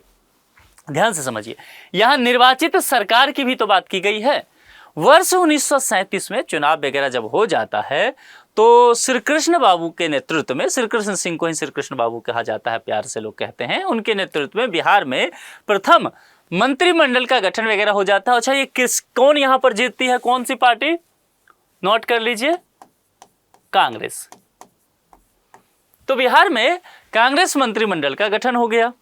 ध्यान से समझिए, यहाँ निर्वाचित सरकार की भी तो बात की गई है। वर्ष 1937 में चुनाव वगैरह जब हो जाता है तो श्री कृष्ण बाबू के नेतृत्व में, श्री कृष्ण सिंह को ही श्री कृष्ण बाबू कहा जाता है, प्यार से लोग कहते हैं, उनके नेतृत्व में बिहार में प्रथम मंत्रिमंडल का गठन वगैरह हो जाता है। अच्छा ये कौन यहाँ पर जीतती है, कौन सी पार्टी, नोट कर लीजिए, कांग्रेस। तो बिहार में कांग्रेस मंत्रिमंडल का गठन हो गया।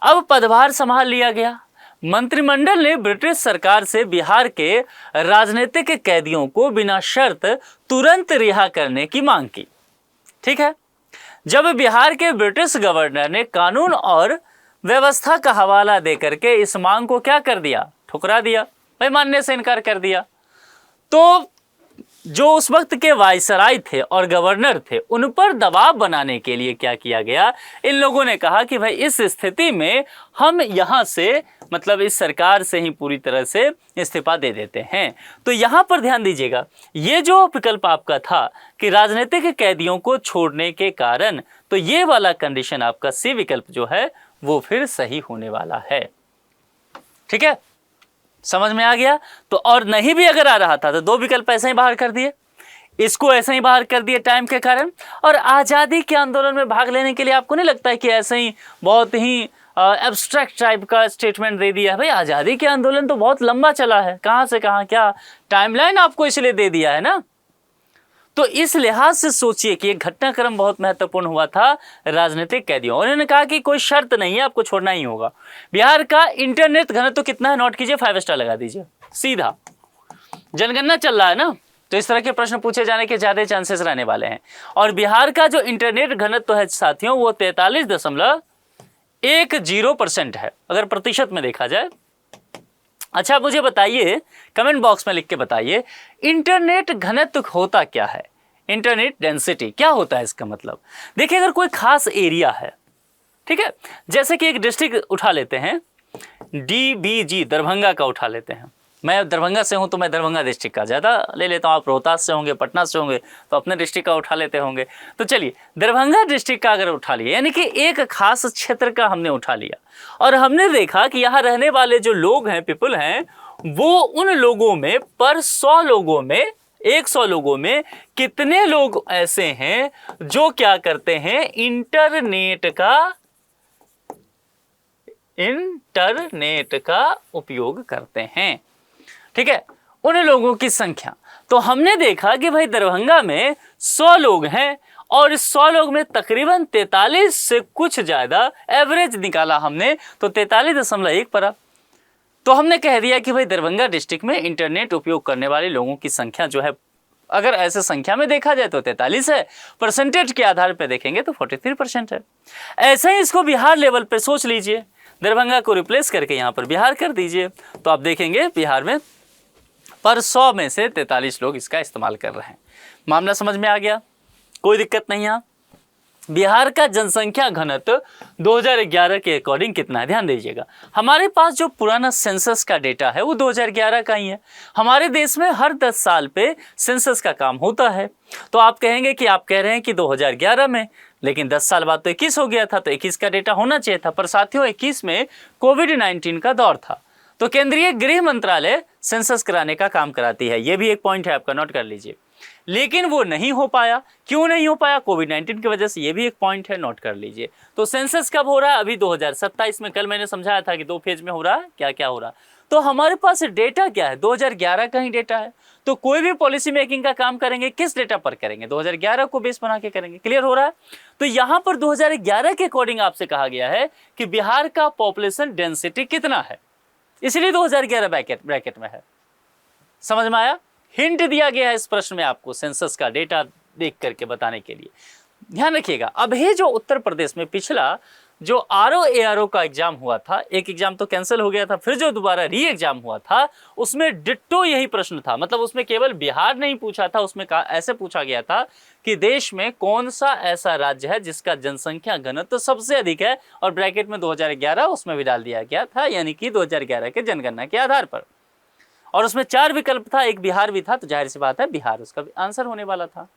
अब पदभार संभाल लिया गया। मंत्रिमंडल ने ब्रिटिश सरकार से बिहार के राजनीतिक कैदियों को बिना शर्त तुरंत रिहा करने की मांग की, ठीक है। जब बिहार के ब्रिटिश गवर्नर ने कानून और व्यवस्था का हवाला देकर के इस मांग को क्या कर दिया, ठुकरा दिया, भाई मानने से इनकार कर दिया। तो जो उस वक्त के वायसराय थे और गवर्नर थे, उन पर दबाव बनाने के लिए क्या किया गया, इन लोगों ने कहा कि भाई इस स्थिति में हम यहाँ से, मतलब इस सरकार से ही पूरी तरह से इस्तीफा दे देते हैं। तो यहाँ पर ध्यान दीजिएगा, ये जो विकल्प आपका था कि राजनीतिक कैदियों को छोड़ने के कारण, तो ये वाला कंडीशन आपका सी विकल्प जो है वो फिर सही होने वाला है, ठीक है, समझ में आ गया। तो और नहीं भी अगर आ रहा था तो दो विकल्प ऐसे ही बाहर कर दिए, इसको ऐसे ही बाहर कर दिए टाइम के कारण। और आज़ादी के आंदोलन में भाग लेने के लिए आपको नहीं लगता है कि ऐसे ही बहुत ही एब्स्ट्रैक्ट टाइप का स्टेटमेंट दे दिया है, भाई आज़ादी के आंदोलन तो बहुत लंबा चला है, कहाँ से कहाँ क्या टाइमलाइन आपको इसलिए दे दिया है ना। तो इस लिहाज से सोचिए कि एक घटनाक्रम बहुत महत्वपूर्ण हुआ था राजनीतिक कैदियों, और इन्होंने कहा कि कोई शर्त नहीं है, आपको छोड़ना ही होगा। बिहार का इंटरनेट घनत्व तो कितना है, नोट कीजिए, 5 स्टार लगा दीजिए, सीधा जनगणना चल रहा है ना, तो इस तरह के प्रश्न पूछे जाने के ज़्यादा चांसेस रहने वाले हैं। और बिहार का जो इंटरनेट घनत्व है साथियों वो 43.10% है, अगर प्रतिशत में देखा जाए। अच्छा मुझे बताइए, कमेंट बॉक्स में लिख के बताइए, इंटरनेट घनत्व होता क्या है, इंटरनेट डेंसिटी क्या होता है इसका मतलब। देखिए अगर कोई खास एरिया है, ठीक है, जैसे कि एक डिस्ट्रिक्ट उठा लेते हैं, DBG दरभंगा का उठा लेते हैं, मैं दरभंगा से हूं तो मैं दरभंगा डिस्ट्रिक्ट का ज़्यादा ले लेता हूं, आप रोहतास से होंगे, पटना से होंगे तो अपने डिस्ट्रिक्ट का उठा लेते होंगे। तो चलिए दरभंगा डिस्ट्रिक्ट का अगर उठा लिया, यानी कि एक खास क्षेत्र का हमने उठा लिया, और हमने देखा कि यहाँ रहने वाले जो लोग हैं, पीपल हैं, वो उन लोगों में पर 100 लोगों में 100 लोगों में कितने लोग ऐसे हैं जो क्या करते हैं, इंटरनेट का उपयोग करते हैं। ठीक है, उन लोगों की संख्या। तो हमने देखा कि भाई दरभंगा में 100 लोग हैं और इस 100 लोग में तकरीबन 43 से कुछ ज्यादा एवरेज निकाला हमने, तो 43.1 पड़ा। तो हमने कह दिया कि भाई दरभंगा डिस्ट्रिक्ट में इंटरनेट उपयोग करने वाले लोगों की संख्या जो है, अगर ऐसे संख्या में देखा जाए तो 43 है, परसेंटेज के आधार पर देखेंगे तो 43% है। ऐसे ही इसको बिहार लेवल पे सोच लीजिए, दरभंगा को रिप्लेस करके यहाँ पर बिहार कर दीजिए, तो आप देखेंगे बिहार में पर 100 में से 43 लोग इसका इस्तेमाल कर रहे हैं। मामला समझ में आ गया, कोई दिक्कत नहीं है। बिहार का जनसंख्या घनत्व 2011 के अकॉर्डिंग कितना है, ध्यान दीजिएगा। हमारे पास जो पुराना सेंसस का डेटा है वो 2011 का ही है। हमारे देश में हर 10 साल पे सेंसस का काम होता है। तो आप कहेंगे कि आप कह रहे हैं कि 2011 में, लेकिन 10 साल बाद तो 21 हो गया था, तो 21 का डेटा होना चाहिए था। पर साथियों, 21 में कोविड-19 का दौर था, तो केंद्रीय गृह मंत्रालय सेंसस कराने का काम कराती है। ये भी एक पॉइंट है आपका, नोट कर लीजिए। लेकिन वो नहीं हो पाया। क्यों नहीं हो पाया? कोविड-19 की वजह से। ये भी एक पॉइंट है, नोट कर लीजिए। तो सेंसस कब हो रहा है? अभी 2027 में। कल मैंने समझाया था कि 2 फेज में हो रहा है, क्या क्या हो रहा है। तो हमारे पास डेटा क्या है? 2011 का ही डेटा है। तो कोई भी पॉलिसी मेकिंग का काम करेंगे किस डेटा पर करेंगे? 2011 को बेस बना के करेंगे। क्लियर हो रहा है? तो यहाँ पर 2011 के अकॉर्डिंग आपसे कहा गया है कि बिहार का पॉपुलेशन डेंसिटी कितना है, इसलिए 2011 ब्रैकेट में है। समझ में आया? हिंट दिया गया है इस प्रश्न में आपको सेंसस का डेटा देख करके बताने के लिए। ध्यान रखिएगा। अब ये जो उत्तर प्रदेश में पिछला जो RO-ARO का एग्जाम हुआ था, एक एग्जाम तो कैंसिल हो गया था, फिर जो दोबारा री एग्जाम हुआ था उसमें डिट्टो यही प्रश्न था। मतलब उसमें केवल बिहार नहीं पूछा था, उसमें ऐसे पूछा गया था कि देश में कौन सा ऐसा राज्य है जिसका जनसंख्या घनत्व सबसे अधिक है, और ब्रैकेट में 2011 उसमें भी डाल दिया गया था, यानी कि 2011 के जनगणना के आधार पर। और उसमें 4 विकल्प था, एक बिहार भी था, तो जाहिर सी बात है बिहार उसका आंसर होने वाला था।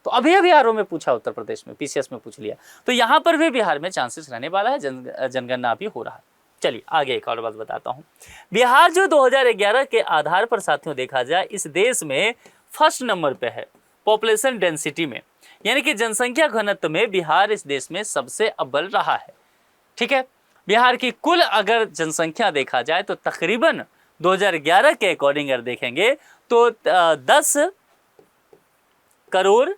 तो अभी RO में पूछा, उत्तर प्रदेश में PCS में पूछ लिया, तो यहाँ पर भी बिहार में चांसेस रहने वाला है, जनगणना भी हो रहा है। चलिए आगे एक और बात बताता हूँ। बिहार जो 2011 के आधार पर साथियों देखा जाए इस देश में फर्स्ट नंबर पे है पॉपुलेशन डेंसिटी में, यानी कि जनसंख्या घनत्व में बिहार इस देश में सबसे अव्वल रहा है। ठीक है, बिहार की कुल अगर जनसंख्या देखा जाए तो तकरीबन 2011 के अकॉर्डिंग अगर देखेंगे तो 10 करोड़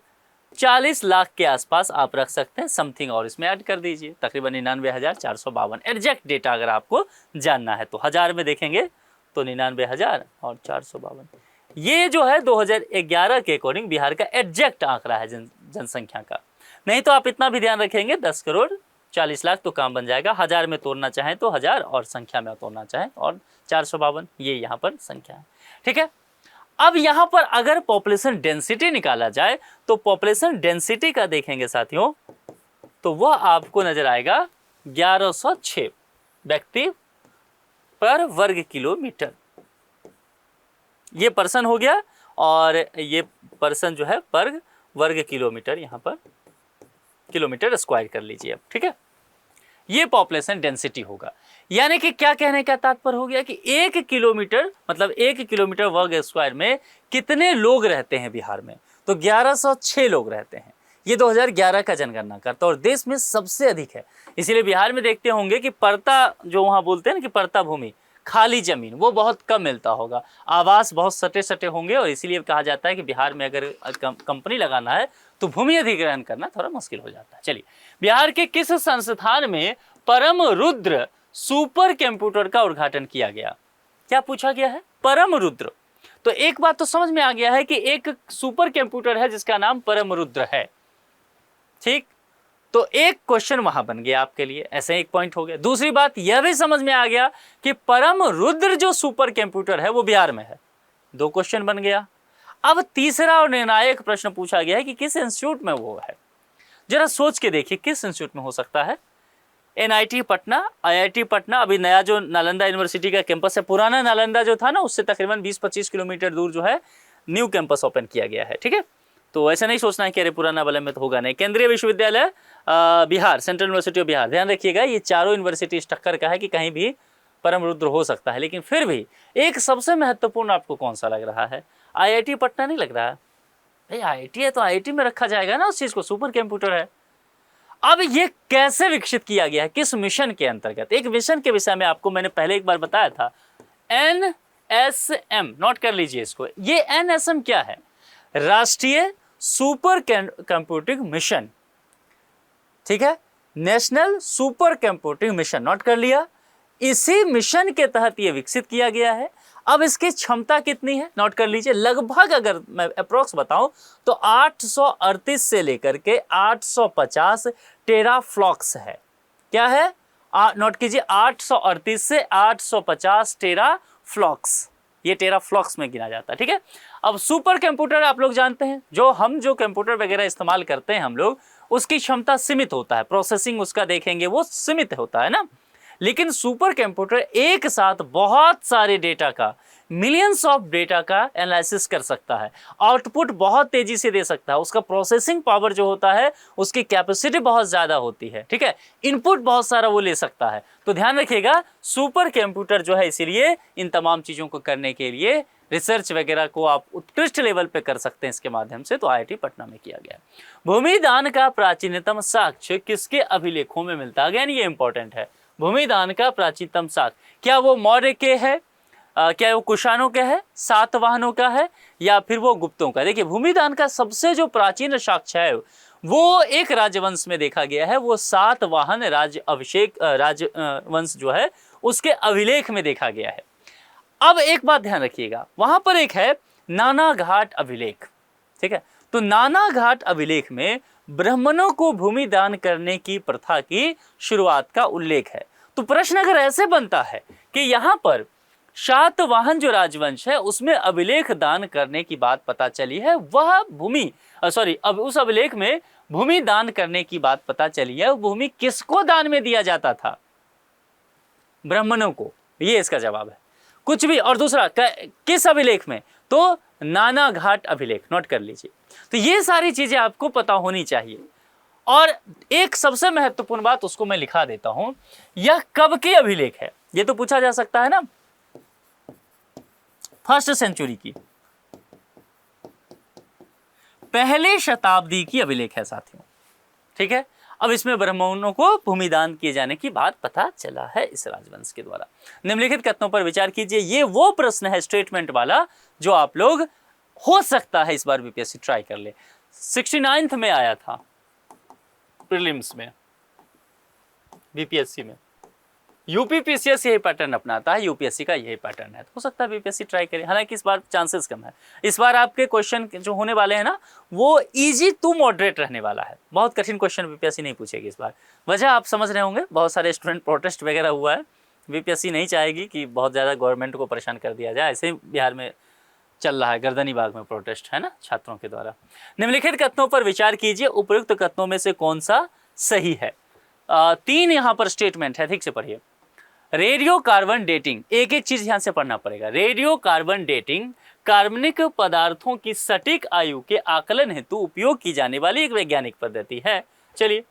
40 लाख के आसपास आप रख सकते हैं, समथिंग और इसमें ऐड कर दीजिए, तकरीबन 99,452। एग्जैक्ट डेटा अगर आपको जानना है तो हजार में देखेंगे तो 99,000 और 452, ये जो है 2011 के अकॉर्डिंग बिहार का एग्जैक्ट आंकड़ा है जनसंख्या का। नहीं तो आप इतना भी ध्यान रखेंगे 10 करोड़ 40 लाख तो काम बन जाएगा। हजार में तोड़ना चाहें तो 1000 और संख्या में तोड़ना चाहें और 452, ये यहाँ पर संख्या है। ठीक है, अब यहाँ पर अगर पॉपुलेशन डेंसिटी निकाला जाए तो पॉपुलेशन डेंसिटी का देखेंगे साथियों तो वह आपको नजर आएगा 1106 व्यक्ति पर वर्ग किलोमीटर। ये पर्सन हो गया और ये पर्सन जो है पर वर्ग किलोमीटर, यहाँ पर किलोमीटर स्क्वायर कर लीजिए अब। ठीक है, ये पॉपुलेशन डेंसिटी होगा। यानी कि क्या कहने का तात्पर्य हो गया कि 1 किलोमीटर मतलब 1 किलोमीटर वर्ग स्क्वायर में कितने लोग रहते हैं बिहार में, तो 1106 लोग रहते हैं। ये 2011 का जनगणना करता है और देश में सबसे अधिक है। इसीलिए बिहार में देखते होंगे कि परता, जो वहाँ बोलते हैं ना कि परता भूमि, खाली जमीन, वो बहुत कम मिलता होगा, आवास बहुत सटे सटे होंगे, और इसीलिए कहा जाता है कि बिहार में अगर कंपनी लगाना है तो भूमि अधिग्रहण करना थोड़ा मुश्किल हो जाता है। चलिए, बिहार के किस संस्थान में परम रुद्र सुपर कंप्यूटर का उद्घाटन किया गया? क्या पूछा गया है? परम रुद्र। तो एक बात तो समझ में आ गया है कि एक सुपर कंप्यूटर है जिसका नाम परम रुद्र है। ठीक, तो एक क्वेश्चन वहां बन गया आपके लिए, ऐसे एक पॉइंट हो गया। दूसरी बात यह भी समझ में आ गया कि परम रुद्र जो सुपर कंप्यूटर है वो बिहार में है, 2 क्वेश्चन बन गया। अब तीसरा और निर्णायक प्रश्न पूछा गया है कि किस इंस्टीट्यूट में वो है। जरा सोच के देखिए किस इंस्टीट्यूट में हो सकता है। NIT पटना, IIT पटना, अभी नया जो नालंदा यूनिवर्सिटी का कैंपस है, पुराना नालंदा जो था ना उससे तकरीबन 20-25 किलोमीटर दूर जो है न्यू कैंपस ओपन किया गया है। ठीक है, तो ऐसा नहीं सोचना है कि अरे पुराना वाले में तो होगा नहीं। केंद्रीय विश्वविद्यालय Bihar, central university of Bihar, ध्यान रखिएगा ये चारों यूनिवर्सिटी इस टक्कर का है कि कहीं भी परम रुद्र हो सकता है। लेकिन फिर भी एक सबसे महत्वपूर्ण आपको कौन सा लग रहा है? आईआईटी पटना नहीं लग रहा है? भाई आईआईटी है तो आईआईटी में रखा जाएगा ना उस चीज को, सुपर कंप्यूटर है। अब ये कैसे विकसित किया गया है, किस मिशन के अंतर्गत? एक मिशन के विषय में आपको मैंने पहले एक बार बताया था, NSM, नोट कर लीजिए इसको। ये NSM क्या है? राष्ट्रीय सुपर कंप्यूटिंग मिशन, ठीक है, national super computing mission, note कर लिया। इसी मिशन के तहत ये विकसित किया गया है। अब इसकी क्षमता कितनी है, नोट कर लीजिए। लगभग अगर मैं अप्रोक्स बताऊं तो 838 से लेकर के 850 टेराफ्लॉक्स है। क्या है? नोट कीजिए, 838 से 850 टेराफ्लॉक्स, ये टेराफ्लॉक्स में गिना जाता है, ठीक है। अब सुपर कंप्यूटर आप लोग जानते हैं, जो कंप्यूटर वगैरह इस्तेमाल करते हैं हम लोग, उसकी क्षमता सीमित होता है, प्रोसेसिंग उसका देखेंगे वो सीमित होता है ना। लेकिन सुपर कंप्यूटर एक साथ बहुत सारे डेटा का, मिलियंस ऑफ डेटा का एनालिसिस कर सकता है, आउटपुट बहुत तेजी से दे सकता है, उसका प्रोसेसिंग पावर जो होता है उसकी कैपेसिटी बहुत ज़्यादा होती है, ठीक है, इनपुट बहुत सारा वो ले सकता है। तो ध्यान रखिएगा, सुपर कंप्यूटर जो है, इसीलिए इन तमाम चीज़ों को करने के लिए रिसर्च वगैरह को आप उत्कृष्ट लेवल पे कर सकते हैं इसके माध्यम से, तो आईआईटी पटना में किया गया। भूमिदान का प्राचीनतम साक्ष्य किसके अभिलेखों में मिलता है? ये इंपॉर्टेंट है। भूमिदान का प्राचीनतम साक्ष्य, क्या वो मौर्य के है, क्या वो कुषाणों का है, सातवाहनों का है, या फिर वो गुप्तों का? देखिए, भूमिदान का सबसे जो प्राचीन साक्ष्य है वो एक राजवंश में देखा गया है, वो सातवाहन राजवंश जो है उसके अभिलेख में देखा गया है। अब एक बात ध्यान रखिएगा, वहां पर एक है नानाघाट अभिलेख, ठीक है। तो नानाघाट अभिलेख में ब्राह्मणों को भूमि दान करने की प्रथा की शुरुआत का उल्लेख है। तो प्रश्न अगर ऐसे बनता है कि यहाँ पर सातवाहन जो राजवंश है उसमें अभिलेख दान करने की बात पता चली है, वह अब उस अभिलेख में भूमि दान करने की बात पता चली है, भूमि किसको दान में दिया जाता था? ब्राह्मणों को, ये इसका जवाब है। कुछ भी। और दूसरा किस अभिलेख में? तो नानाघाट अभिलेख, नोट कर लीजिए। तो ये सारी चीजें आपको पता होनी चाहिए। और एक सबसे महत्वपूर्ण बात उसको मैं लिखा देता हूं, यह कब की अभिलेख है? ये तो पूछा जा सकता है ना, फर्स्ट सेंचुरी की, पहले शताब्दी की अभिलेख है साथियों, ठीक है। अब इसमें ब्राह्मणों को भूमिदान किए जाने की बात पता चला है इस राजवंश के द्वारा। निम्नलिखित कथनों पर विचार कीजिए। ये वो प्रश्न है स्टेटमेंट वाला जो आप लोग हो सकता है इस बार बीपीएससी ट्राई कर ले। 69th में आया था प्रीलिम्स में, बीपीएससी में। यूपीपीसीएस यही पैटर्न अपनाता है, यूपीएससी का यही पैटर्न है, तो हो सकता है बीपीएससी ट्राई करे। हालांकि इस बार चांसेस कम है। इस बार आपके क्वेश्चन जो होने वाले हैं ना, वो इजी टू मॉडरेट रहने वाला है। बहुत कठिन क्वेश्चन बीपीएससी नहीं पूछेगी इस बार। वजह आप समझ रहे होंगे, बहुत सारे स्टूडेंट प्रोटेस्ट वगैरह हुआ है। बीपीएससी नहीं चाहेगी कि बहुत ज़्यादा गवर्नमेंट को परेशान कर दिया जाए। ऐसे ही बिहार में चल रहा है, गर्दनी बाग में प्रोटेस्ट है ना, छात्रों के द्वारा। निम्नलिखित कथनों पर विचार कीजिए, उपयुक्त कथनों में से कौन सा सही है? 3 यहाँ पर स्टेटमेंट है, ठीक से पढ़िए। रेडियो कार्बन डेटिंग, एक एक चीज ध्यान से पढ़ना पड़ेगा। रेडियो कार्बन डेटिंग कार्बनिक पदार्थों की सटीक आयु के आकलन हेतु उपयोग की जाने वाली एक वैज्ञानिक पद्धति है। चलिए,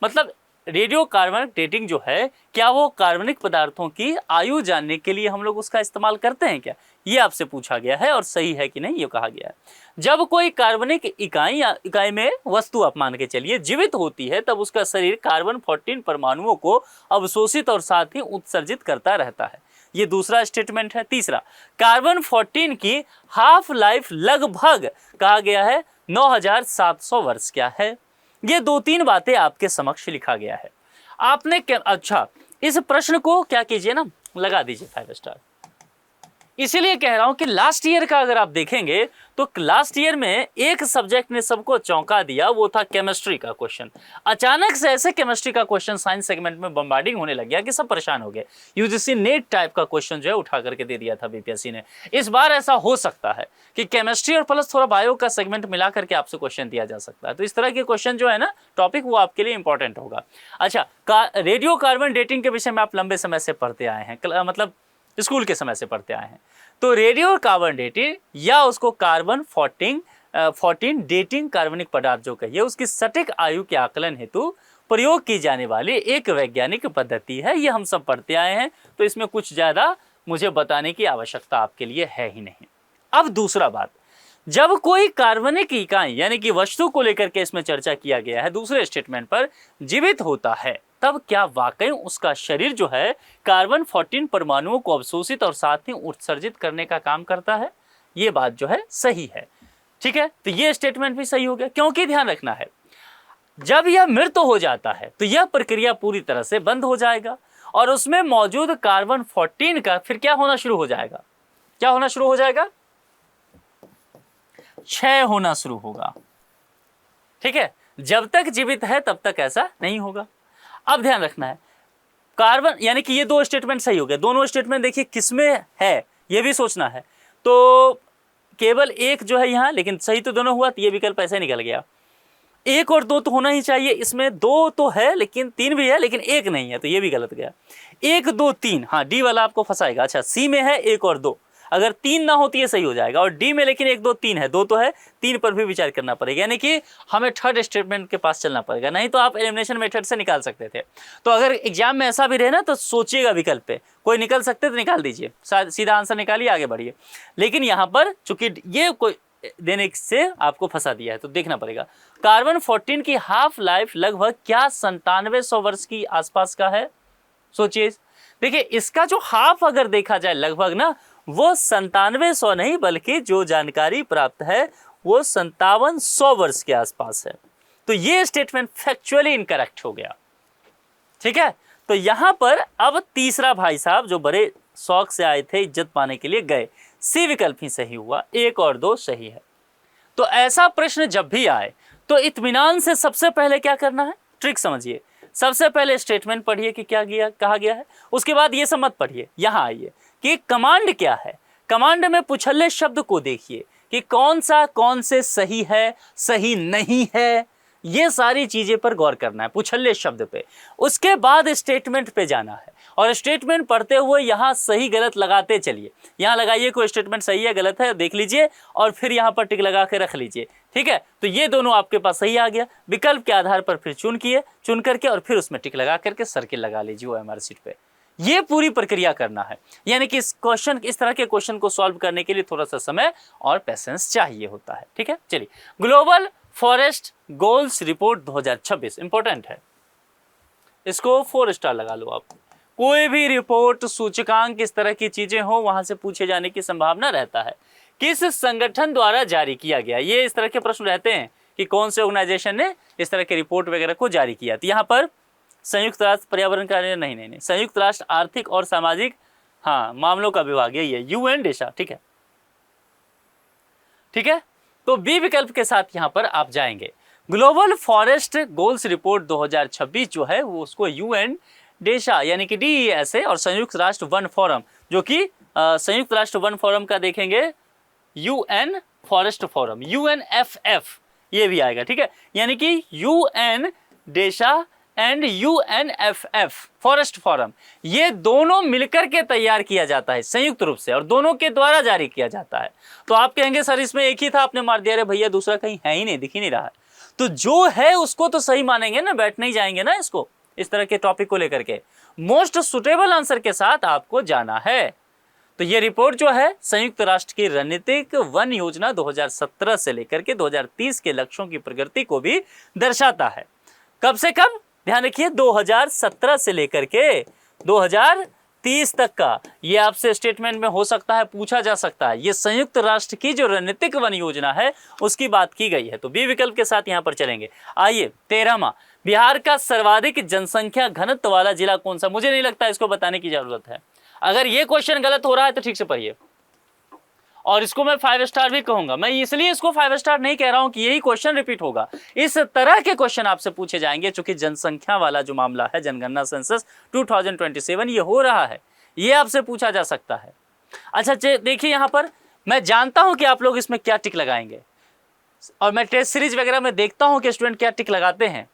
मतलब रेडियो कार्बन डेटिंग जो है, क्या वो कार्बनिक पदार्थों की आयु जानने के लिए हम लोग उसका इस्तेमाल करते हैं क्या? ये आपसे पूछा गया है और सही है कि नहीं ये कहा गया है। जब कोई कार्बनिक इकाई या इकाई में वस्तु आप मान के चलिए जीवित होती है, तब उसका शरीर कार्बन 14 परमाणुओं को अवशोषित और साथ ही उत्सर्जित करता रहता है। ये दूसरा स्टेटमेंट है। तीसरा, कार्बन 14 की हाफ लाइफ लगभग कहा गया है 9700 वर्ष क्या है। ये 2-3 बातें आपके समक्ष लिखा गया है। आपने अच्छा, इस प्रश्न को क्या कीजिए ना, लगा दीजिए 5 स्टार। इसीलिए कह रहा हूं कि लास्ट ईयर का अगर आप देखेंगे तो लास्ट ईयर में एक सब्जेक्ट ने सबको चौंका दिया, वो था केमिस्ट्री का क्वेश्चन। अचानक से ऐसे केमिस्ट्री का क्वेश्चन साइंस सेगमेंट में बम्बार्डिंग होने लग गया कि सब परेशान हो गए। यूजीसी नेट टाइप का क्वेश्चन जो है उठा करके दे दिया था बीपीएससी ने। इस बार ऐसा हो सकता है कि केमिस्ट्री और प्लस थोड़ा बायो का सेगमेंट मिला करके आपसे क्वेश्चन दिया जा सकता है। तो इस तरह के क्वेश्चन जो है ना, टॉपिक, वो आपके लिए इंपॉर्टेंट होगा। अच्छा, रेडियो कार्बन डेटिंग के विषय में आप लंबे समय से पढ़ते आए हैं, मतलब स्कूल के समय से पढ़ते आए हैं। तो रेडियो कार्बन डेटिंग या उसको कार्बन 14 डेटिंग कार्बनिक पदार्थ जो कहिए, उसकी सटीक आयु के आकलन हेतु प्रयोग की जाने वाली एक वैज्ञानिक पद्धति है। ये हम सब पढ़ते आए हैं, तो इसमें कुछ ज़्यादा मुझे बताने की आवश्यकता आपके लिए है ही नहीं। अब दूसरा बात, जब कोई कार्बनिक इकाई यानी कि वस्तु को लेकर के इसमें चर्चा किया गया है दूसरे स्टेटमेंट पर, जीवित होता है, तब क्या वाकई उसका शरीर जो है कार्बन 14 परमाणुओं को अवशोषित और साथ ही उत्सर्जित करने का काम करता है? ये बात जो है सही है। ठीक है, तो ये स्टेटमेंट भी सही हो गया, क्योंकि ध्यान रखना है जब यह मृत हो जाता है तो यह प्रक्रिया पूरी तरह से बंद हो जाएगा और उसमें मौजूद कार्बन 14 का फिर क्या होना शुरू हो जाएगा? क्या होना शुरू हो जाएगा? क्षय होना शुरू होगा। ठीक है, जब तक जीवित है तब तक ऐसा नहीं होगा। अब ध्यान रखना है, कार्बन यानी कि ये दो स्टेटमेंट सही हो गए। दोनों स्टेटमेंट देखिए किसमें है ये भी सोचना है, तो केवल एक जो है यहाँ, लेकिन सही तो दोनों हुआ, तो ये विकल्प ऐसे निकल गया। एक और दो तो होना ही चाहिए, इसमें दो तो है लेकिन तीन भी है लेकिन एक नहीं है, तो ये भी गलत गया। एक दो तीन, हाँ डी वाला आपको फंसाएगा। अच्छा, सी में है एक और दो, अगर तीन ना हो तो ये सही हो जाएगा, और डी में लेकिन एक दो तीन है, दो तो है, तीन पर भी विचार करना पड़ेगा, यानी कि हमें थर्ड स्टेटमेंट के पास चलना पड़ेगा, नहीं तो आप एलिमिनेशन मेथड से निकाल सकते थे। तो अगर एग्जाम में ऐसा भी रहे ना तो सोचिएगा विकल्प पे, कोई निकल सकते तो निकाल दीजिए, सीधा आंसर निकालिए, आगे बढ़िए। लेकिन यहाँ पर चूंकि ये कोई देने से आपको फंसा दिया है तो देखना पड़ेगा। कार्बन 14 की हाफ लाइफ लगभग क्या 9700 वर्ष की आसपास का है? सोचिए, देखिए इसका जो हाफ अगर देखा जाए लगभग ना, वो 9700 नहीं बल्कि जो जानकारी प्राप्त है वो 5700 वर्ष के आसपास है। तो ये स्टेटमेंट फैक्चुअली इनकरेक्ट हो गया। ठीक है, तो यहां पर अब तीसरा भाई साहब जो बड़े शौक से आए थे, इज्जत पाने के लिए गए, सी विकल्प ही सही हुआ, एक और दो सही है। तो ऐसा प्रश्न जब भी आए तो इत्मीनान से सबसे पहले क्या करना है, ट्रिक समझिए। सबसे पहले स्टेटमेंट पढ़िए कि क्या कहा गया है, उसके बाद ये सब मत पढ़िए, यहां आइए कि कमांड क्या है। कमांड में पुछल्ले शब्द को देखिए कि कौन से सही है, सही नहीं है, ये सारी चीजें पर गौर करना है, पुछल्ले शब्द पे। उसके बाद स्टेटमेंट पे जाना है और स्टेटमेंट पढ़ते हुए यहाँ सही गलत लगाते चलिए। यहाँ लगाइए कोई स्टेटमेंट सही है गलत है देख लीजिए और फिर यहाँ पर टिक लगा के रख लीजिए। ठीक है, तो ये दोनों आपके पास सही आ गया। विकल्प के आधार पर फिर चुन करके और फिर उसमें टिक लगा करके सर्किल लगा लीजिए OMR शीट पे। ये पूरी प्रक्रिया करना है, यानी कि इस तरह के क्वेश्चन को सॉल्व करने के लिए थोड़ा सा समय और पेशेंस चाहिए होता है। ठीक है, चलिए global forest goals report 2026 important है, इसको 4 स्टार लगा लो आप। कोई भी रिपोर्ट सूचकांक इस तरह की चीजें हो वहां से पूछे जाने की संभावना रहता है। किस संगठन द्वारा जारी किया गया, ये इस तरह के प्रश्न रहते हैं कि कौन से ऑर्गेनाइजेशन ने इस तरह के रिपोर्ट वगैरह को जारी किया। तो यहाँ पर संयुक्त राष्ट्र पर्यावरण कार्य नहीं, संयुक्त राष्ट्र आर्थिक और सामाजिक मामलों का विभाग, यही है UN डेशा। ठीक है, ठीक है, तो बी विकल्प के साथ यहां पर आप जाएंगे। ग्लोबल फॉरेस्ट गोल्स रिपोर्ट 2026 जो है वो उसको UN डेशा यानी कि DESA और संयुक्त राष्ट्र वन फोरम, जो कि संयुक्त राष्ट्र वन फोरम का देखेंगे UN फॉरेस्ट फोरम, UNFF ये भी आएगा। ठीक है, यानी कि UN DESA and UNFF forest forum, ये दोनों मिलकर के तैयार किया जाता है संयुक्त रूप से और दोनों के द्वारा जारी किया जाता है। तो आप कहेंगे सर इसमें एक ही था आपने मार दिया, अरे भैया दूसरा कहीं है ही नहीं, दिख ही नहीं रहा है। तो जो है उसको तो सही मानेंगे ना, बैठ नहीं जाएंगे ना इसको, इस तरह के टॉपिक को लेकर के मोस्ट सुटेबल आंसर के साथ आपको जाना है। तो ये रिपोर्ट जो है संयुक्त राष्ट्र की रणनीतिक वन योजना 2017 से लेकर के 2030 के लक्ष्यों की प्रगति को भी दर्शाता है। कब से कब, ध्यान रखिए 2017 से लेकर के 2030 तक का। ये आपसे स्टेटमेंट में हो सकता है, पूछा जा सकता है। ये संयुक्त राष्ट्र की जो रणनीतिक वन योजना है उसकी बात की गई है। तो बी विकल्प के साथ यहां पर चलेंगे। आइए 13वां, बिहार का सर्वाधिक जनसंख्या घनत्व वाला जिला कौन सा? मुझे नहीं लगता इसको बताने की जरूरत है। अगर ये क्वेश्चन गलत हो रहा है तो ठीक से पढ़िए, और इसको मैं 5 स्टार भी कहूंगा। मैं इसलिए इसको 5 स्टार नहीं कह रहा हूं कि यही क्वेश्चन रिपीट होगा। इस तरह के क्वेश्चन आपसे पूछे जाएंगे, चूंकि जनसंख्या वाला जो मामला है, जनगणना सेंसस 2027 ये हो रहा है, ये आपसे पूछा जा सकता है। अच्छा देखिए यहां पर मैं जानता हूं कि आप लोग इसमें क्या टिक लगाएंगे, और मैं टेस्ट सीरीज वगैरह में देखता हूं कि स्टूडेंट क्या टिक लगाते हैं।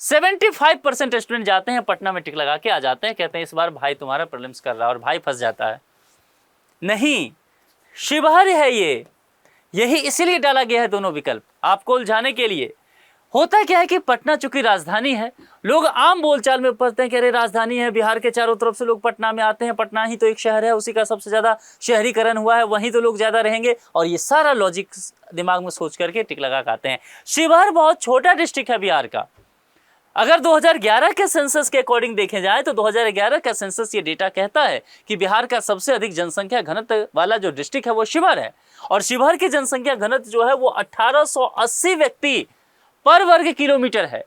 75% स्टूडेंट जाते हैं पटना में टिक लगा के आ जाते हैं, कहते हैं इस बार भाई तुम्हारा प्रीलिम्स कर रहा है, और भाई फंस जाता है। नहीं, शिवहर है ये, यही इसीलिए डाला गया है दोनों विकल्प आपको उलझाने के लिए। होता क्या है कि पटना चूंकि राजधानी है, लोग आम बोलचाल में पढ़ते हैं कि अरे राजधानी है, बिहार के चारों तरफ से लोग पटना में आते हैं, पटना ही तो एक शहर है, उसी का सबसे ज्यादा शहरीकरण हुआ है, वहीं तो लोग ज्यादा रहेंगे, और ये सारा लॉजिक दिमाग में सोच करके टिक लगा के आते हैं। शिवहर बहुत छोटा डिस्ट्रिक्ट है बिहार का। अगर 2011 के सेंसस के अकॉर्डिंग देखे जाए तो 2011 का सेंसस ये डेटा कहता है कि बिहार का सबसे अधिक जनसंख्या घनत्व वाला जो डिस्ट्रिक्ट है वो शिवहर है, और शिवहर की जनसंख्या घनत्व जो है वो 1880 व्यक्ति पर वर्ग किलोमीटर है।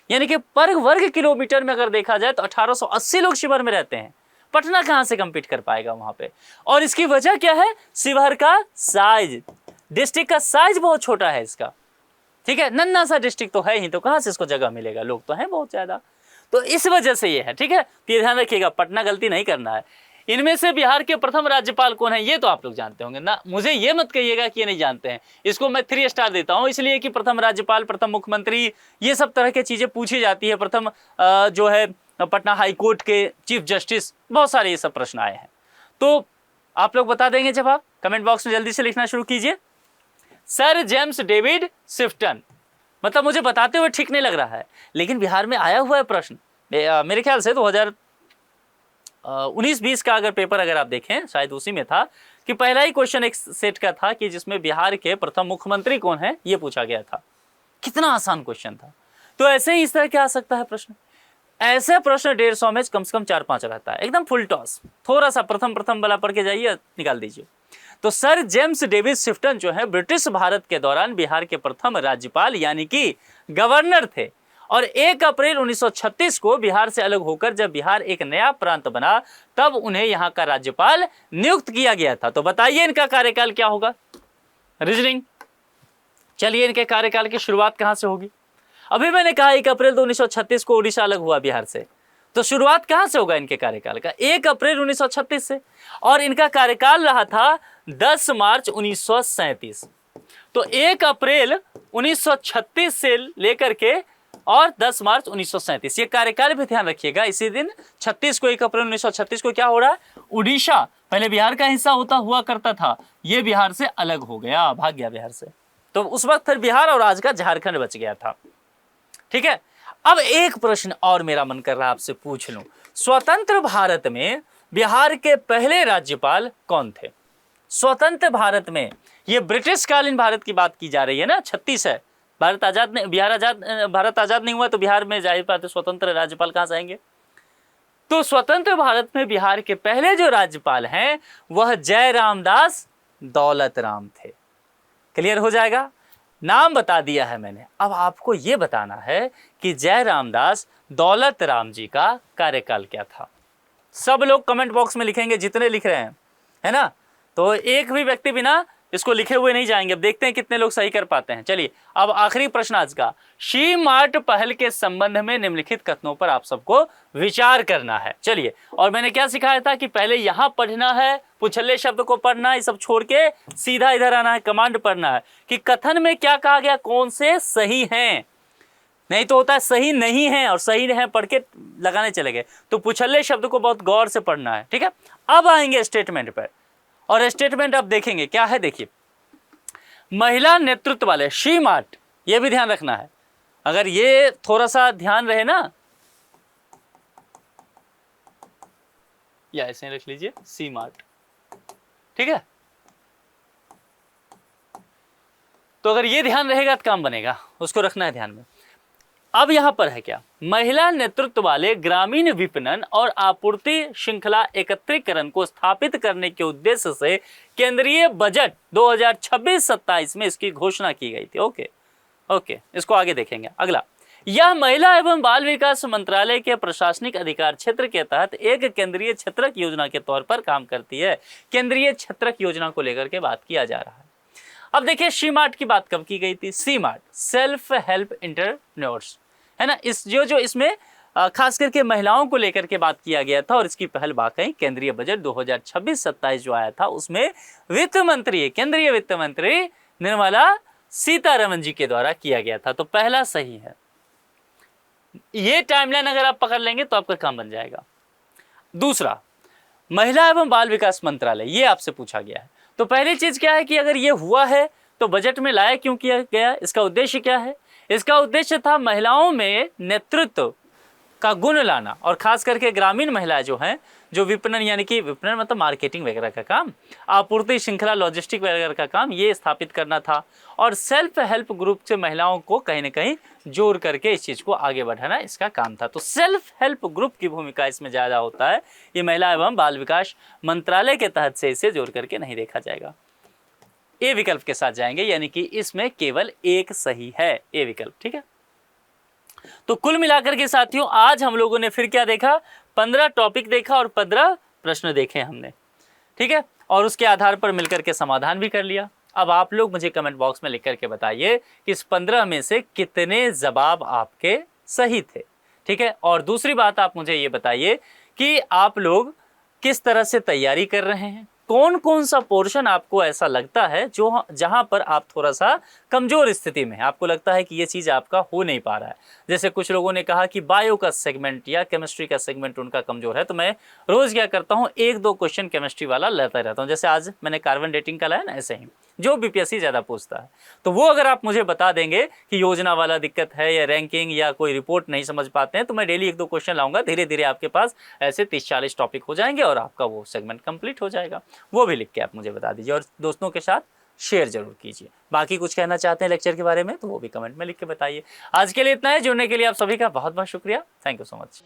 यानी कि पर वर्ग किलोमीटर में अगर देखा जाए तो 1880 लोग शिवहर में रहते हैं। पटना कहां से कंपीट कर पाएगा वहां पे? और इसकी वजह क्या है? शिवहर का साइज, डिस्ट्रिक्ट का साइज बहुत छोटा है इसका, ठीक है, नन्हा सा डिस्ट्रिक्ट तो है ही, तो कहां से इसको जगह मिलेगा, लोग तो हैं बहुत ज्यादा, तो इस वजह से ये है, ठीक है। तो ये ध्यान रखिएगा, पटना गलती नहीं करना है। इनमें से बिहार के प्रथम राज्यपाल कौन है ये तो आप लोग जानते होंगे ना, मुझे ये मत कहिएगा कि ये नहीं जानते हैं। इसको मैं 3 स्टार देता हूं, इसलिए कि प्रथम राज्यपाल, प्रथम मुख्यमंत्री, ये सब तरह की चीजें पूछी जाती है। प्रथम जो है पटना हाई कोर्ट के चीफ जस्टिस, बहुत सारे ये सब प्रश्न आए हैं, तो आप लोग बता देंगे जवाब। कमेंट बॉक्स में जल्दी से लिखना शुरू कीजिए। सर जेम्स डेविड शिफ्टन, मतलब मुझे बताते हुए ठीक नहीं लग रहा है, लेकिन बिहार में आया हुआ है प्रश्न, मेरे ख्याल से 2019-20 का अगर पेपर अगर आप देखें शायद उसी में था कि पहला ही क्वेश्चन एक सेट का था कि जिसमें बिहार के प्रथम मुख्यमंत्री कौन है ये पूछा गया था। कितना आसान क्वेश्चन था। तो ऐसे ही इस तरह क्या आ सकता है प्रश्न, ऐसे प्रश्न 150 में कम से कम 4-5 रहता है, एकदम फुल टॉस, थोड़ा सा प्रथम वाला पढ़ के जाइए, निकाल दीजिए। तो सर जेम्स डेविड शिफ्टन जो है ब्रिटिश भारत के दौरान बिहार के प्रथम राज्यपाल यानी कि गवर्नर थे, और 1 अप्रैल 1936 को बिहार से अलग होकर जब बिहार एक नया प्रांत बना तब उन्हें यहाँ का राज्यपाल नियुक्त किया गया था। तो बताइए इनका कार्यकाल क्या होगा? रीजनिंग, चलिए इनके कार्यकाल की शुरुआत कहां से होगी? अभी मैंने कहा 1 अप्रैल 1936 को उड़ीसा अलग हुआ बिहार से, तो शुरुआत कहां से होगा इनके कार्यकाल का? 1 अप्रैल 1936 से, और इनका कार्यकाल रहा था 10 मार्च 1937। तो 1 अप्रैल 1936 से लेकर के और 10 मार्च 1937, ये कार्यकाल भी ध्यान रखिएगा। इसी दिन 36 को, 1 अप्रैल 1936 को क्या हो रहा है? उड़ीसा पहले बिहार का हिस्सा हुआ करता था, ये बिहार से अलग हो गया, भाग गया बिहार से, तो उस वक्त फिर बिहार और आज का झारखंड बच गया था, ठीक है। अब एक प्रश्न और मेरा मन कर रहा है आपसे पूछ लूं, स्वतंत्र भारत में बिहार के पहले राज्यपाल कौन थे? स्वतंत्र भारत में, ये ब्रिटिश कालीन भारत की बात की जा रही है ना, 36 है, भारत आजाद नहीं हुआ तो बिहार में जाहिर बात है स्वतंत्र राज्यपाल कहां से आएंगे? तो स्वतंत्र भारत में बिहार के पहले जो राज्यपाल हैं वह जयराम दास दौलत राम थे। क्लियर हो जाएगा, नाम बता दिया है मैंने। अब आपको यह बताना है कि जयराम दास दौलत राम जी का कार्यकाल क्या था। सब लोग कमेंट बॉक्स में लिखेंगे, जितने लिख रहे हैं, है ना, तो एक भी व्यक्ति बिना इसको लिखे हुए नहीं जाएंगे। अब देखते हैं कितने लोग सही कर पाते हैं। चलिए अब आखिरी प्रश्न आज का, शी मार्ट पहल के संबंध में निम्नलिखित कथनों पर आप सबको विचार करना है। चलिए, और मैंने क्या सिखाया था कि पहले यहां पढ़ना है, पुछल्ले शब्द को पढ़ना है, ये सब छोड़ के सीधा इधर आना है, कमांड पढ़ना है कि कथन में क्या कहा गया, कौन से सही हैं। नहीं तो होता है सही नहीं है और सही है पढ़ के लगाने चले गए, तो पुछल्ले शब्द को बहुत गौर से पढ़ना है, ठीक है। अब आएंगे स्टेटमेंट पर, और स्टेटमेंट अब देखेंगे क्या है। देखिए, महिला नेतृत्व वाले, शी मार्ट, ये भी ध्यान रखना है, अगर ये थोड़ा सा ध्यान रहे ना, या ऐसे रख लीजिए सी मार्ट, ठीक है। तो अगर ये ध्यान रहेगा तो काम बनेगा, उसको रखना है ध्यान में। अब यहां पर है क्या, महिला नेतृत्व वाले ग्रामीण विपणन और आपूर्ति श्रृंखला एकत्रीकरण को स्थापित करने के उद्देश्य से केंद्रीय बजट 2026-27 में इसकी घोषणा की गई थी। ओके, इसको आगे देखेंगे। अगला, यह महिला एवं बाल विकास मंत्रालय के प्रशासनिक अधिकार क्षेत्र के तहत एक केंद्रीय क्षेत्रक योजना के तौर पर काम करती है। केंद्रीय क्षेत्रक योजना को लेकर के बात किया जा रहा है। अब देखिए, शी मार्ट की बात कब की गई थी? सी मार्ट, सेल्फ हेल्प एंटरप्रेन्योर्स, है ना, इस जो इसमें खास करके महिलाओं को लेकर के बात किया गया था, और इसकी पहल वाकई केंद्रीय बजट 2026-27 जो आया था उसमें केंद्रीय वित्त मंत्री निर्मला सीतारमन जी के द्वारा किया गया था। तो पहला सही है, ये टाइमलाइन अगर आप पकड़ लेंगे तो आपका काम बन जाएगा। दूसरा, महिला एवं बाल विकास मंत्रालय, ये आपसे पूछा गया है। तो पहली चीज क्या है कि अगर ये हुआ है तो बजट में लाया क्यों किया गया, इसका उद्देश्य क्या है? इसका उद्देश्य था महिलाओं में नेतृत्व का गुण लाना, और खास करके ग्रामीण महिलाएं जो हैं, जो विपणन यानी कि विपणन मतलब मार्केटिंग वगैरह का काम, आपूर्ति श्रृंखला लॉजिस्टिक वगैरह का काम, ये स्थापित करना था। और सेल्फ हेल्प ग्रुप से महिलाओं को कहीं ना कहीं जोड़ करके इस चीज़ को आगे बढ़ाना इसका काम था। तो सेल्फ हेल्प ग्रुप की भूमिका इसमें ज़्यादा होता है। ये महिला एवं बाल विकास मंत्रालय के तहत से इसे जोड़ करके नहीं देखा जाएगा। ए विकल्प के साथ जाएंगे, यानी कि इसमें केवल एक सही है, ए विकल्प। ठीक है, तो कुल मिलाकर के साथियों आज हम लोगों ने फिर क्या देखा, 15 टॉपिक देखा और 15 प्रश्न देखे हमने। ठीक है, और उसके आधार पर मिलकर के समाधान भी कर लिया। अब आप लोग मुझे कमेंट बॉक्स में लिख करके बताइए कि इस 15 में से कितने जवाब आपके सही थे। ठीक है, और दूसरी बात आप मुझे ये बताइए कि आप लोग किस तरह से तैयारी कर रहे हैं, कौन कौन सा पोर्शन आपको ऐसा लगता है जो जहां पर आप थोड़ा सा कमजोर स्थिति में है, आपको लगता है कि ये चीज़ आपका हो नहीं पा रहा है। जैसे कुछ लोगों ने कहा कि बायो का सेगमेंट या केमिस्ट्री का सेगमेंट उनका कमजोर है, तो मैं रोज़ क्या करता हूँ, 1-2 क्वेश्चन केमिस्ट्री वाला लेता रहता हूँ। जैसे आज मैंने कार्बन डेटिंग का लाया ना, ऐसे ही जो बीपीएससी ज़्यादा पूछता है, तो वो अगर आप मुझे बता देंगे कि योजना वाला दिक्कत है या रैंकिंग या कोई रिपोर्ट नहीं समझ पाते हैं, तो मैं डेली 1-2 क्वेश्चन लाऊंगा। धीरे धीरे आपके पास ऐसे 30-40 टॉपिक हो जाएंगे और आपका वो सेगमेंट कंप्लीट हो जाएगा। वो भी लिख के आप मुझे बता दीजिए और दोस्तों के साथ शेयर जरूर कीजिए। बाकी कुछ कहना चाहते हैं लेक्चर के बारे में तो वो भी कमेंट में लिख के बताइए। आज के लिए इतना है, जुड़ने के लिए आप सभी का बहुत बहुत शुक्रिया। Thank you so much.